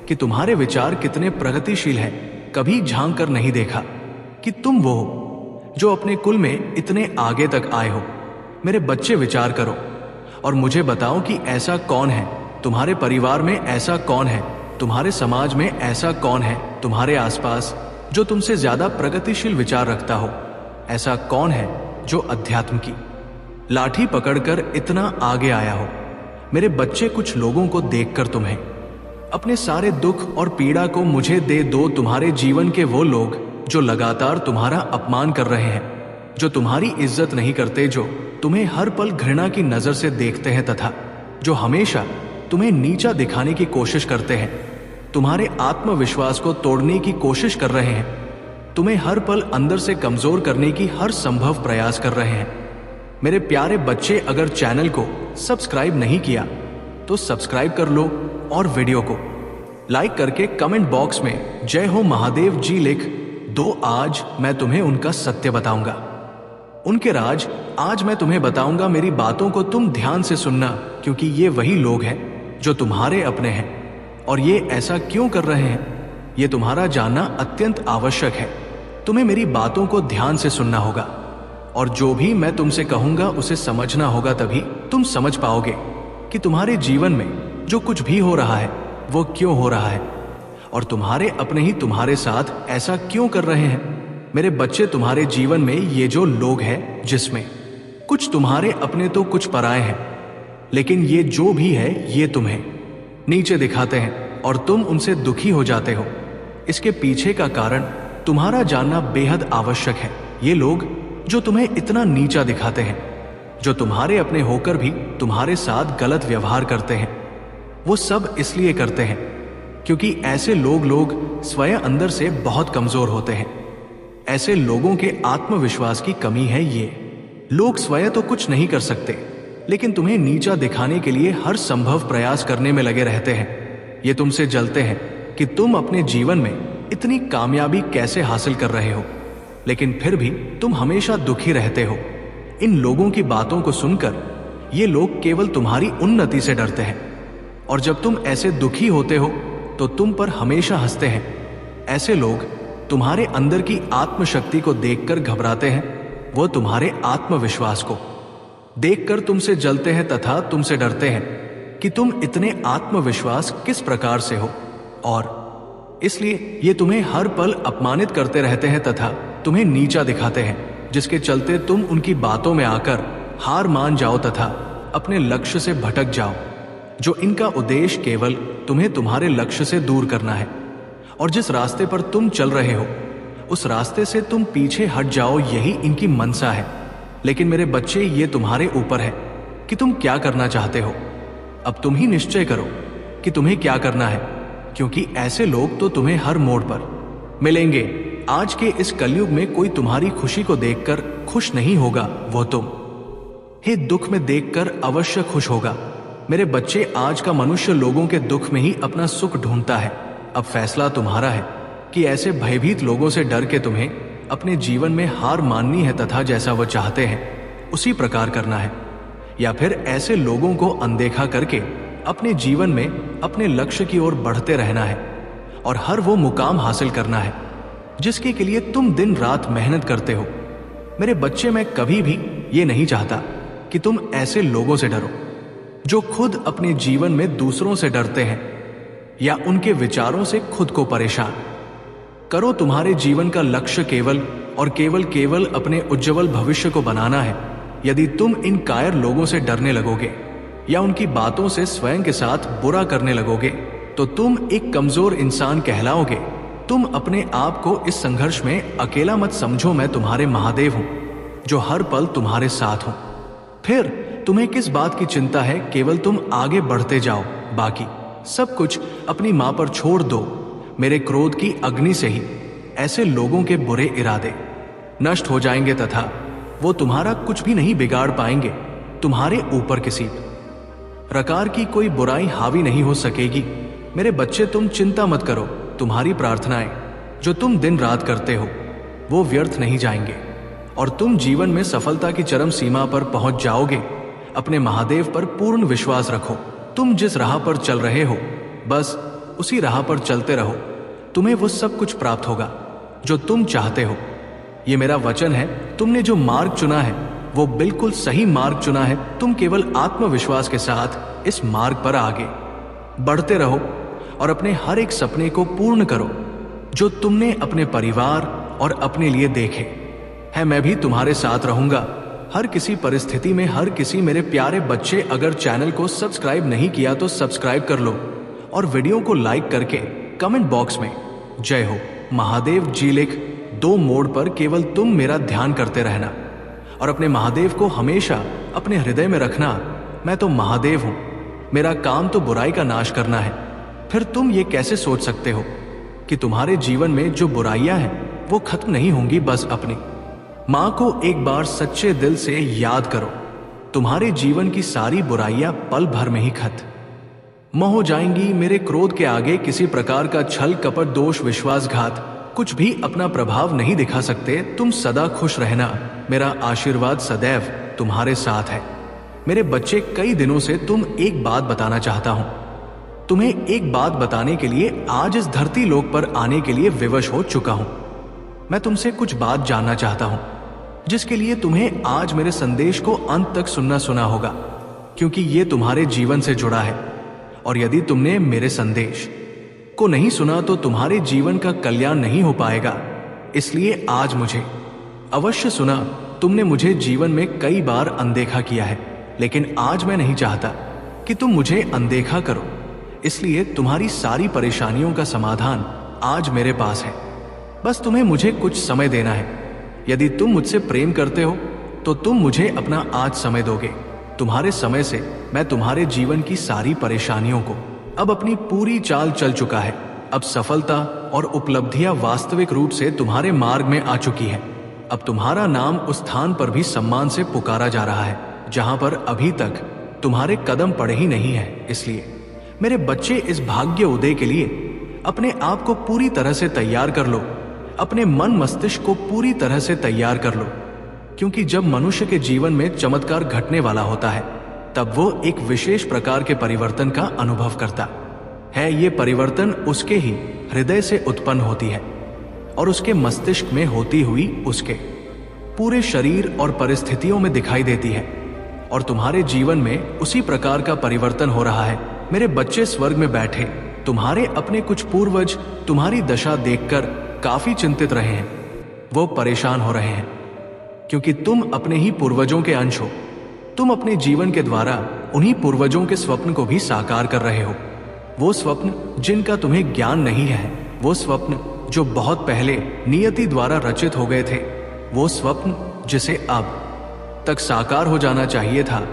कि तुम्हारे विचार कितने प्रगतिशील हैं। कभी झांक कर नहीं देखा कि तुम वो हो जो अपने कुल में इतने आगे तक आए हो। मेरे बच्चे, विचार करो और मुझे बताओ कि ऐसा कौन है तुम्हारे परिवार में, ऐसा कौन है तुम्हारे समाज में, ऐसा कौन है तुम्हारे आसपास जो तुमसे ज्यादा प्रगतिशील विचार रखता हो। ऐसा कौन है जो अध्यात्म की लाठी पकड़कर इतना आगे आया हो। मेरे बच्चे, कुछ लोगों को देखकर तुम्हें अपने सारे दुख और पीड़ा को मुझे दे दो। तुम्हारे जीवन के वो लोग जो लगातार तुम्हारा अपमान कर रहे हैं, जो तुम्हारी इज्जत नहीं करते, जो तुम्हें हर पल घृणा की नजर से देखते हैं तथा जो हमेशा तुम्हें नीचा दिखाने की कोशिश करते हैं, तुम्हारे आत्मविश्वास को तोड़ने की कोशिश कर रहे हैं, तुम्हें हर पल अंदर से कमजोर करने की हर संभव प्रयास कर रहे हैं। मेरे प्यारे बच्चे, अगर चैनल को सब्सक्राइब नहीं किया तो सब्सक्राइब कर लो और वीडियो को लाइक करके कमेंट बॉक्स में जय हो महादेव जी लिख दो। आज मैं तुम्हें उनका सत्य बताऊंगा, उनके राज आज मैं तुम्हें बताऊंगा। मेरी बातों को तुम ध्यान से सुनना, क्योंकि ये वही लोग हैं जो तुम्हारे अपने हैं। और ये ऐसा क्यों कर रहे हैं, ये तुम्हारा जानना अत्यंत आवश्यक है। तुम्हें मेरी बातों को ध्यान से सुनना होगा और जो भी मैं तुमसे कहूंगा उसे समझना होगा। तभी तुम समझ पाओगे कि तुम्हारे जीवन में जो कुछ भी हो रहा है वो क्यों हो रहा है और तुम्हारे अपने ही तुम्हारे साथ ऐसा क्यों कर रहे हैं। मेरे बच्चे, तुम्हारे जीवन में ये जो लोग हैं, जिसमें कुछ तुम्हारे अपने तो कुछ पराए हैं, लेकिन ये जो भी है ये तुम्हें नीचे दिखाते हैं और तुम उनसे दुखी हो जाते हो। इसके पीछे का कारण तुम्हारा जानना बेहद आवश्यक है। ये लोग जो तुम्हें इतना नीचा दिखाते हैं, जो तुम्हारे अपने होकर भी तुम्हारे साथ गलत व्यवहार करते हैं, वो सब इसलिए करते हैं क्योंकि ऐसे लोग स्वयं अंदर से बहुत कमजोर होते हैं। ऐसे लोगों के आत्मविश्वास की कमी है। ये लोग स्वयं तो कुछ नहीं कर सकते, लेकिन तुम्हें नीचा दिखाने के लिए हर संभव प्रयास करने में लगे रहते हैं। ये तुमसे जलते हैं कि तुम अपने जीवन में इतनी कामयाबी कैसे हासिल कर रहे हो, लेकिन फिर भी तुम हमेशा दुखी रहते हो। इन लोगों की बातों को सुनकर ये लोग केवल तुम्हारी उन्नति से डरते हैं और जब तुम ऐसे दुखी होते हो तो तुम पर हमेशा हंसते हैं। ऐसे लोग तुम्हारे अंदर की आत्मशक्ति को देखकर घबराते हैं। वो तुम्हारे आत्मविश्वास को देखकर तुमसे जलते हैं तथा तुमसे डरते हैं कि तुम इतने आत्मविश्वास किस प्रकार से हो, और इसलिए ये तुम्हें हर पल अपमानित करते रहते हैं तथा तुम्हें नीचा दिखाते हैं, जिसके चलते तुम उनकी बातों में आकर हार मान जाओ तथा अपने लक्ष्य से भटक जाओ, जो इनका उद्देश्य केवल तुम्हें तुम्हारे लक्ष्य से दूर करना है। और जिस रास्ते पर तुम चल रहे हो उस रास्ते से तुम पीछे हट जाओ, यही इनकी मनसा है। लेकिन मेरे बच्चे, ये तुम्हारे ऊपर है कि तुम क्या करना चाहते हो। अब तुम ही निश्चय करो कि तुम्हें क्या करना है, क्योंकि ऐसे लोग तो तुम्हें हर मोड़ पर मिलेंगे। आज के इस कलयुग में कोई तुम्हारी खुशी को देखकर खुश नहीं होगा, वो तुम हे दुख में देखकर अवश्य खुश होगा। मेरे बच्चे, आज का मनुष्य लोगों के दुख में ही अपना सुख ढूंढता है। अब फैसला तुम्हारा है कि ऐसे भयभीत लोगों से डर के तुम्हें अपने जीवन में हार माननी है तथा जैसा वो चाहते हैं उसी प्रकार करना है, या फिर ऐसे लोगों को अनदेखा करके अपने जीवन में अपने लक्ष्य की ओर बढ़ते रहना है और हर वो मुकाम हासिल करना है जिसके के लिए तुम दिन रात मेहनत करते हो। मेरे बच्चे, मैं कभी भी ये नहीं चाहता कि तुम ऐसे लोगों से डरो जो खुद अपने जीवन में दूसरों से डरते हैं या उनके विचारों से खुद को परेशान करो। तुम्हारे जीवन का लक्ष्य केवल और केवल अपने उज्जवल भविष्य को बनाना है। यदि तुम इन कायर लोगों से डरने लगोगे या उनकी बातों से स्वयं के साथ बुरा करने लगोगे तो तुम एक कमजोर इंसान कहलाओगे। तुम अपने आप को इस संघर्ष में अकेला मत समझो। मैं तुम्हारे महादेव हूं जो हर पल तुम्हारे साथ हूं। फिर तुम्हें किस बात की चिंता है, केवल तुम आगे बढ़ते जाओ। बाकी सब कुछ अपनी मां पर छोड़ दो। मेरे क्रोध की अग्नि से ही ऐसे लोगों के बुरे इरादे नष्ट हो जाएंगे तथा वो तुम्हारा कुछ भी नहीं बिगाड़ पाएंगे। तुम्हारे ऊपर किसी प्रकार की कोई बुराई हावी नहीं हो सकेगी। मेरे बच्चे, तुम चिंता मत करो। तुम्हारी प्रार्थनाएं जो तुम दिन रात करते हो वो व्यर्थ नहीं जाएंगे और तुम जीवन में सफलता की चरम सीमा पर पहुंच जाओगे। अपने महादेव पर पूर्ण विश्वास रखो। तुम जिस राह पर चल रहे हो बस उसी राह पर चलते रहो। तुम्हें वो सब कुछ प्राप्त होगा जो तुम चाहते हो। ये मेरा वचन है। तुमने जो मार्ग चुना है वो बिल्कुल सही मार्ग चुना है। तुम केवल आत्मविश्वास के साथ इस मार्ग पर आगे बढ़ते रहो और अपने हर एक सपने को पूर्ण करो जो तुमने अपने परिवार और अपने लिए देखे हैं। मैं भी तुम्हारे साथ रहूंगा हर किसी परिस्थिति में। हर किसी मेरे प्यारे बच्चे, अगर चैनल को सब्सक्राइब नहीं किया तो सब्सक्राइब कर लो और वीडियो को लाइक करके कमेंट बॉक्स में जय हो महादेव जी लिख 2 मोड पर केवल तुम मेरा ध्यान करते रहना और अपने महादेव को हमेशा अपने हृदय में रखना। मैं तो महादेव हूं, मेरा काम तो बुराई का नाश करना है। फिर तुम ये कैसे सोच सकते हो कि तुम्हारे जीवन में जो बुराइयां हैं वो खत्म नहीं होंगी? बस अपनी मां को एक बार सच्चे दिल से याद करो। तुम्हारे जीवन की सारी बुराइयां पल भर में ही खत्म हो जाएंगी। मेरे क्रोध के आगे किसी प्रकार का छल कपट दोष विश्वासघात कुछ भी अपना प्रभाव नहीं दिखा सकते। तुम सदा खुश रहना। मेरा आशीर्वाद सदैव तुम्हारे साथ है। मेरे बच्चे, कई दिनों से तुम एक बात बताना चाहता हूं। तुम्हें एक बात बताने के लिए आज इस धरती लोक पर आने के लिए विवश हो चुका हूं। मैं तुमसे कुछ बात जानना चाहता हूं जिसके लिए तुम्हें आज मेरे संदेश को अंत तक सुना होगा, क्योंकि ये तुम्हारे जीवन से जुड़ा है। और यदि तुमने मेरे संदेश को नहीं सुना तो तुम्हारे जीवन का कल्याण नहीं हो पाएगा। इसलिए आज मुझे अवश्य सुना। तुमने मुझे जीवन में कई बार अनदेखा किया है, लेकिन आज मैं नहीं चाहता कि तुम मुझे अनदेखा करो। इसलिए तुम्हारी सारी परेशानियों का समाधान आज मेरे पास है। बस तुम्हें मुझे कुछ समय देना है। यदि तुम मुझसे प्रेम करते हो तो तुम मुझे अपना आज समय दोगे। तुम्हारे समय से मैं तुम्हारे जीवन की सारी परेशानियों को अब अपनी पूरी चाल चल चुका है। अब सफलता और उपलब्धियां वास्तविक रूप से तुम्हारे मार्ग में आ चुकी है। अब तुम्हारा नाम उस स्थान पर भी सम्मान से पुकारा जा रहा है जहां पर अभी तक तुम्हारे कदम पड़े ही नहीं है। इसलिए मेरे बच्चे, इस भाग्य उदय के लिए अपने आप को पूरी तरह से तैयार कर लो। अपने मन मस्तिष्क को पूरी तरह से तैयार कर लो, क्योंकि जब मनुष्य के जीवन में चमत्कार घटने वाला होता है तब वो एक विशेष प्रकार के परिवर्तन का अनुभव करता है। ये परिवर्तन उसके ही हृदय से उत्पन्न होती है और उसके मस्तिष्क में होती हुई उसके पूरे शरीर और परिस्थितियों में दिखाई देती है। और तुम्हारे जीवन में उसी प्रकार का परिवर्तन हो रहा है। मेरे बच्चे, स्वर्ग में बैठे तुम्हारे अपने कुछ पूर्वज तुम्हारी दशा देखकर काफी चिंतित रहे हैं। वो परेशान हो रहे हैं क्योंकि तुम अपने ही पूर्वजों के अंश हो। तुम अपने जीवन के द्वारा उन्हीं पूर्वजों के स्वप्न को भी साकार कर रहे हो। वो स्वप्न जिनका तुम्हें ज्ञान नहीं है, वो स्वप्न जो बहुत पहले नियति द्वारा रचित हो गए थे, वो स्वप्न जिसे अब तक साकार हो जाना चाहिए था,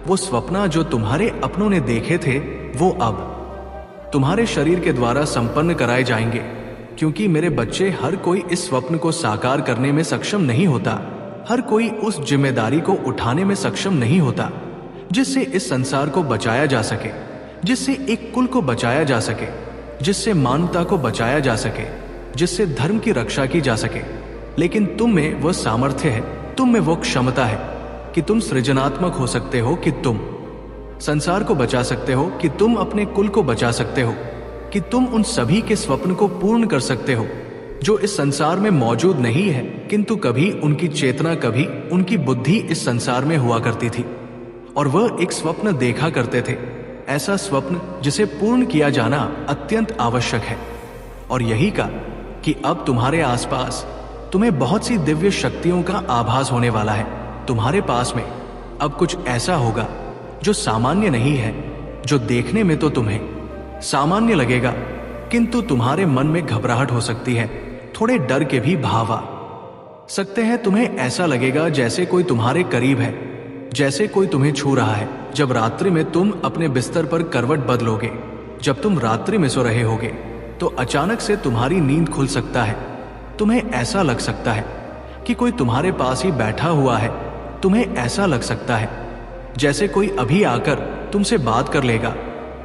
वो स्वप्न जो तुम्हारे अपनों ने देखे थे, वो अब तुम्हारे शरीर के द्वारा संपन्न कराए जाएंगे। क्योंकि मेरे बच्चे, हर कोई इस स्वप्न को साकार करने में सक्षम नहीं होता। हर कोई उस जिम्मेदारी को उठाने में सक्षम नहीं होता जिससे इस संसार को बचाया जा सके, जिससे एक कुल को बचाया जा सके, जिससे मानवता को बचाया जा सके, जिससे धर्म की रक्षा की जा सके। लेकिन तुम में वह सामर्थ्य है, तुम में वो क्षमता है कि तुम सृजनात्मक हो सकते हो, कि तुम संसार को बचा सकते हो, कि तुम अपने कुल को बचा सकते हो, कि तुम उन सभी के स्वप्न को पूर्ण कर सकते हो जो इस संसार में मौजूद नहीं है, किंतु कभी उनकी चेतना, कभी उनकी बुद्धि इस संसार में हुआ करती थी और वह एक स्वप्न देखा करते थे। ऐसा स्वप्न जिसे पूर्ण किया जाना अत्यंत आवश्यक है। और यही का कि अब तुम्हारे आसपास तुम्हें बहुत सी दिव्य शक्तियों का आभास होने वाला है। तुम्हारे पास में अब कुछ ऐसा होगा जो सामान्य नहीं है, जो देखने में तो तुम्हें सामान्य लगेगा, किंतु तुम्हारे मन में घबराहट हो सकती है, थोड़े डर के भी भाव आ सकते हैं। तुम्हें ऐसा लगेगा जैसे कोई तुम्हारे करीब है, जैसे कोई तुम्हें छू रहा है। जब रात्रि में तुम अपने बिस्तर पर करवट बदलोगे, जब तुम रात्रि में सो रहे होगे, तो अचानक से तुम्हारी नींद खुल सकता है। तुम्हें ऐसा लग सकता है कि कोई तुम्हारे पास ही बैठा हुआ है। तुम्हें ऐसा लग सकता है जैसे कोई अभी आकर तुमसे बात कर लेगा।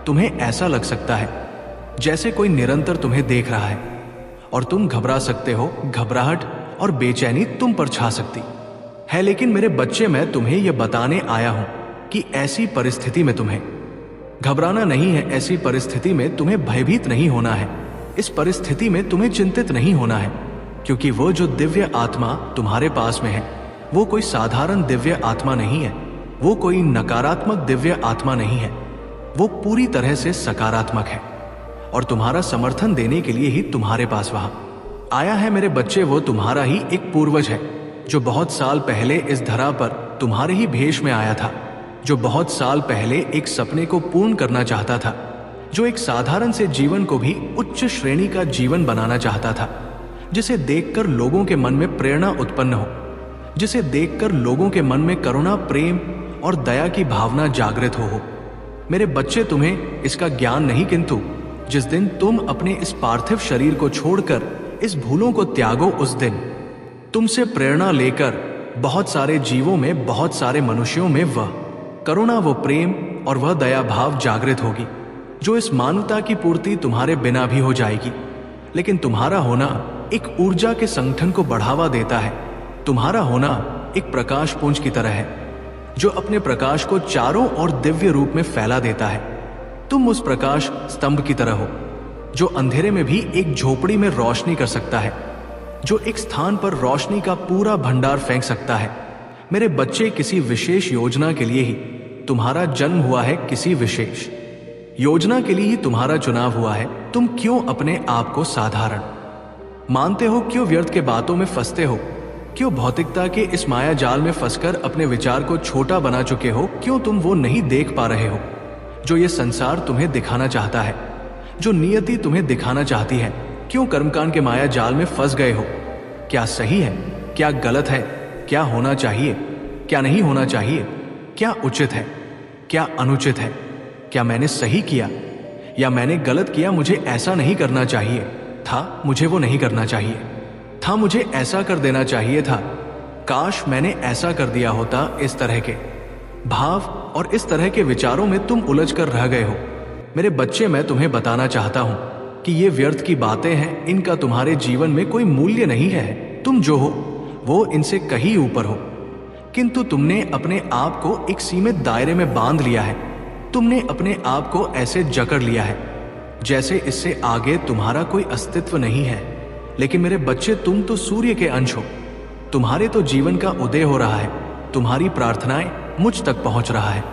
तुम्हें ऐसा लग सकता है जैसे कोई निरंतर तुम्हें देख रहा है, और तुम घबरा सकते हो। घबराहट और बेचैनी तुम पर छा सकती है, लेकिन मेरे बच्चे, मैं तुम्हें यह बताने आया हूं कि ऐसी परिस्थिति में तुम्हें घबराना नहीं है। ऐसी परिस्थिति में तुम्हें भयभीत नहीं होना है। इस परिस्थिति में तुम्हें चिंतित नहीं होना है, क्योंकि वो जो दिव्य आत्मा तुम्हारे पास में है, वो कोई साधारण दिव्य आत्मा नहीं है। वो कोई नकारात्मक दिव्य आत्मा नहीं है। वो पूरी तरह से सकारात्मक है और तुम्हारा समर्थन देने के लिए ही तुम्हारे पास वहां आया है। मेरे बच्चे, वो तुम्हारा ही एक पूर्वज है, जो बहुत साल पहले इस धरा पर तुम्हारे ही भेष में आया था, जो बहुत साल पहले एक सपने को पूर्ण करना चाहता था, जो एक साधारण से जीवन को भी उच्च श्रेणी का जीवन बनाना चाहता था, जिसे देखकर लोगों के मन में प्रेरणा उत्पन्न हो, जिसे देखकर लोगों के मन में करुणा, प्रेम और दया की भावना जागृत हो। मेरे बच्चे, तुम्हें इसका ज्ञान नहीं, किंतु जिस दिन तुम अपने इस पार्थिव शरीर को छोड़कर इस भूलों को त्यागो, उस दिन तुमसे प्रेरणा लेकर बहुत सारे जीवों में, बहुत सारे मनुष्यों में वह करुणा, वो प्रेम और वह दया भाव जागृत होगी, जो इस मानवता की पूर्ति तुम्हारे बिना भी हो जाएगी। लेकिन तुम्हारा होना एक ऊर्जा के संगठन को बढ़ावा देता है। तुम्हारा होना एक प्रकाश पुंज की तरह है, जो अपने प्रकाश को चारों ओर दिव्य रूप में फैला देता है। तुम उस प्रकाश स्तंभ की तरह हो, जो अंधेरे में भी एक झोपड़ी में रोशनी कर सकता है, जो एक स्थान पर रोशनी का पूरा भंडार फेंक सकता है। मेरे बच्चे, किसी विशेष योजना के लिए ही तुम्हारा जन्म हुआ है, किसी विशेष योजना के लिए ही तुम्हारा चुनाव हुआ है। तुम क्यों अपने आप को साधारण मानते हो? क्यों व्यर्थ के बातों में फंसते हो? क्यों भौतिकता के इस माया जाल में फंसकर अपने विचार को छोटा बना चुके हो? क्यों तुम वो नहीं देख पा रहे हो जो ये संसार तुम्हें दिखाना चाहता है, जो नियति तुम्हें दिखाना चाहती है? क्यों कर्मकांड के माया जाल में फंस गए हो? क्या सही है, क्या गलत है, क्या होना चाहिए, क्या नहीं होना चाहिए, क्या उचित है, क्या अनुचित है, क्या मैंने सही किया या मैंने गलत किया? मुझे ऐसा नहीं करना चाहिए था, मुझे वो नहीं करना चाहिए था, मुझे ऐसा कर देना चाहिए था, काश मैंने ऐसा कर दिया होता। इस तरह के भाव और इस तरह के विचारों में तुम उलझ कर रह गए हो। मेरे बच्चे, मैं तुम्हें बताना चाहता हूं कि ये व्यर्थ की बातें हैं, इनका तुम्हारे जीवन में कोई मूल्य नहीं है। तुम जो हो वो इनसे कहीं ऊपर हो, किंतु तुमने अपने आप को एक सीमित दायरे में बांध लिया है। तुमने अपने आप को ऐसे जकड़ लिया है जैसे इससे आगे तुम्हारा कोई अस्तित्व नहीं है। लेकिन मेरे बच्चे, तुम तो सूर्य के अंश हो। तुम्हारे तो जीवन का उदय हो रहा है। तुम्हारी प्रार्थनाएं मुझ तक पहुंच रहा है।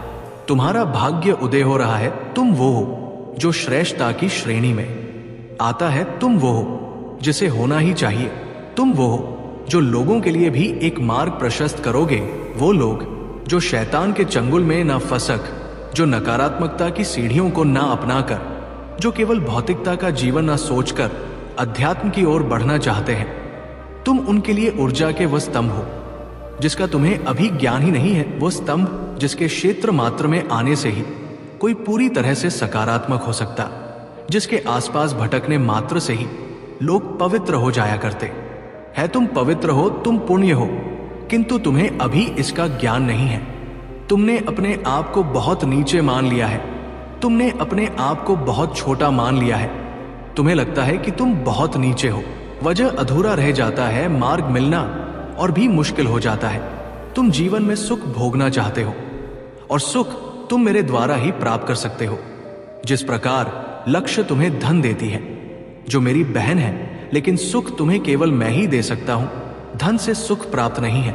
तुम्हारा भाग्य उदय हो रहा है। तुम वो हो जो श्रेष्ठता की श्रेणी में आता है। तुम वो हो जिसे होना ही चाहिए। तुम वो हो जो लोगों के लिए भी एक मार्ग प्रशस्त करोगे। वो लोग जो शैतान के चंगुल में ना फंसक, जो नकारात्मकता की सीढ़ियों को ना अपनाकर, जो केवल भौतिकता का जीवन ना सोचकर अध्यात्म की ओर बढ़ना चाहते हैं। तुम उनके लिए ऊर्जा के वह स्तंभ हो जिसका तुम्हें अभी ज्ञान ही नहीं है। वो स्तंभ जिसके क्षेत्र मात्र में आने से ही कोई पूरी तरह से सकारात्मक हो सकता, जिसके आसपास भटकने मात्र से ही लोग पवित्र हो जाया करते हैं। तुम पवित्र हो, तुम पुण्य हो, किंतु तुम्हें अभी इसका ज्ञान नहीं है। तुमने अपने आप को बहुत नीचे मान लिया है। तुमने अपने आप को बहुत छोटा मान लिया है। तुम्हें लगता है कि तुम बहुत नीचे हो। वजह अधूरा रह जाता है, मार्ग मिलना और भी मुश्किल हो जाता है। तुम जीवन में सुख भोगना चाहते हो और सुख तुम मेरे द्वारा ही प्राप्त कर सकते हो। जिस प्रकार लक्ष्य तुम्हें धन देती है, जो मेरी बहन है, लेकिन सुख तुम्हें केवल मैं ही दे सकता हूं। धन से सुख प्राप्त नहीं है।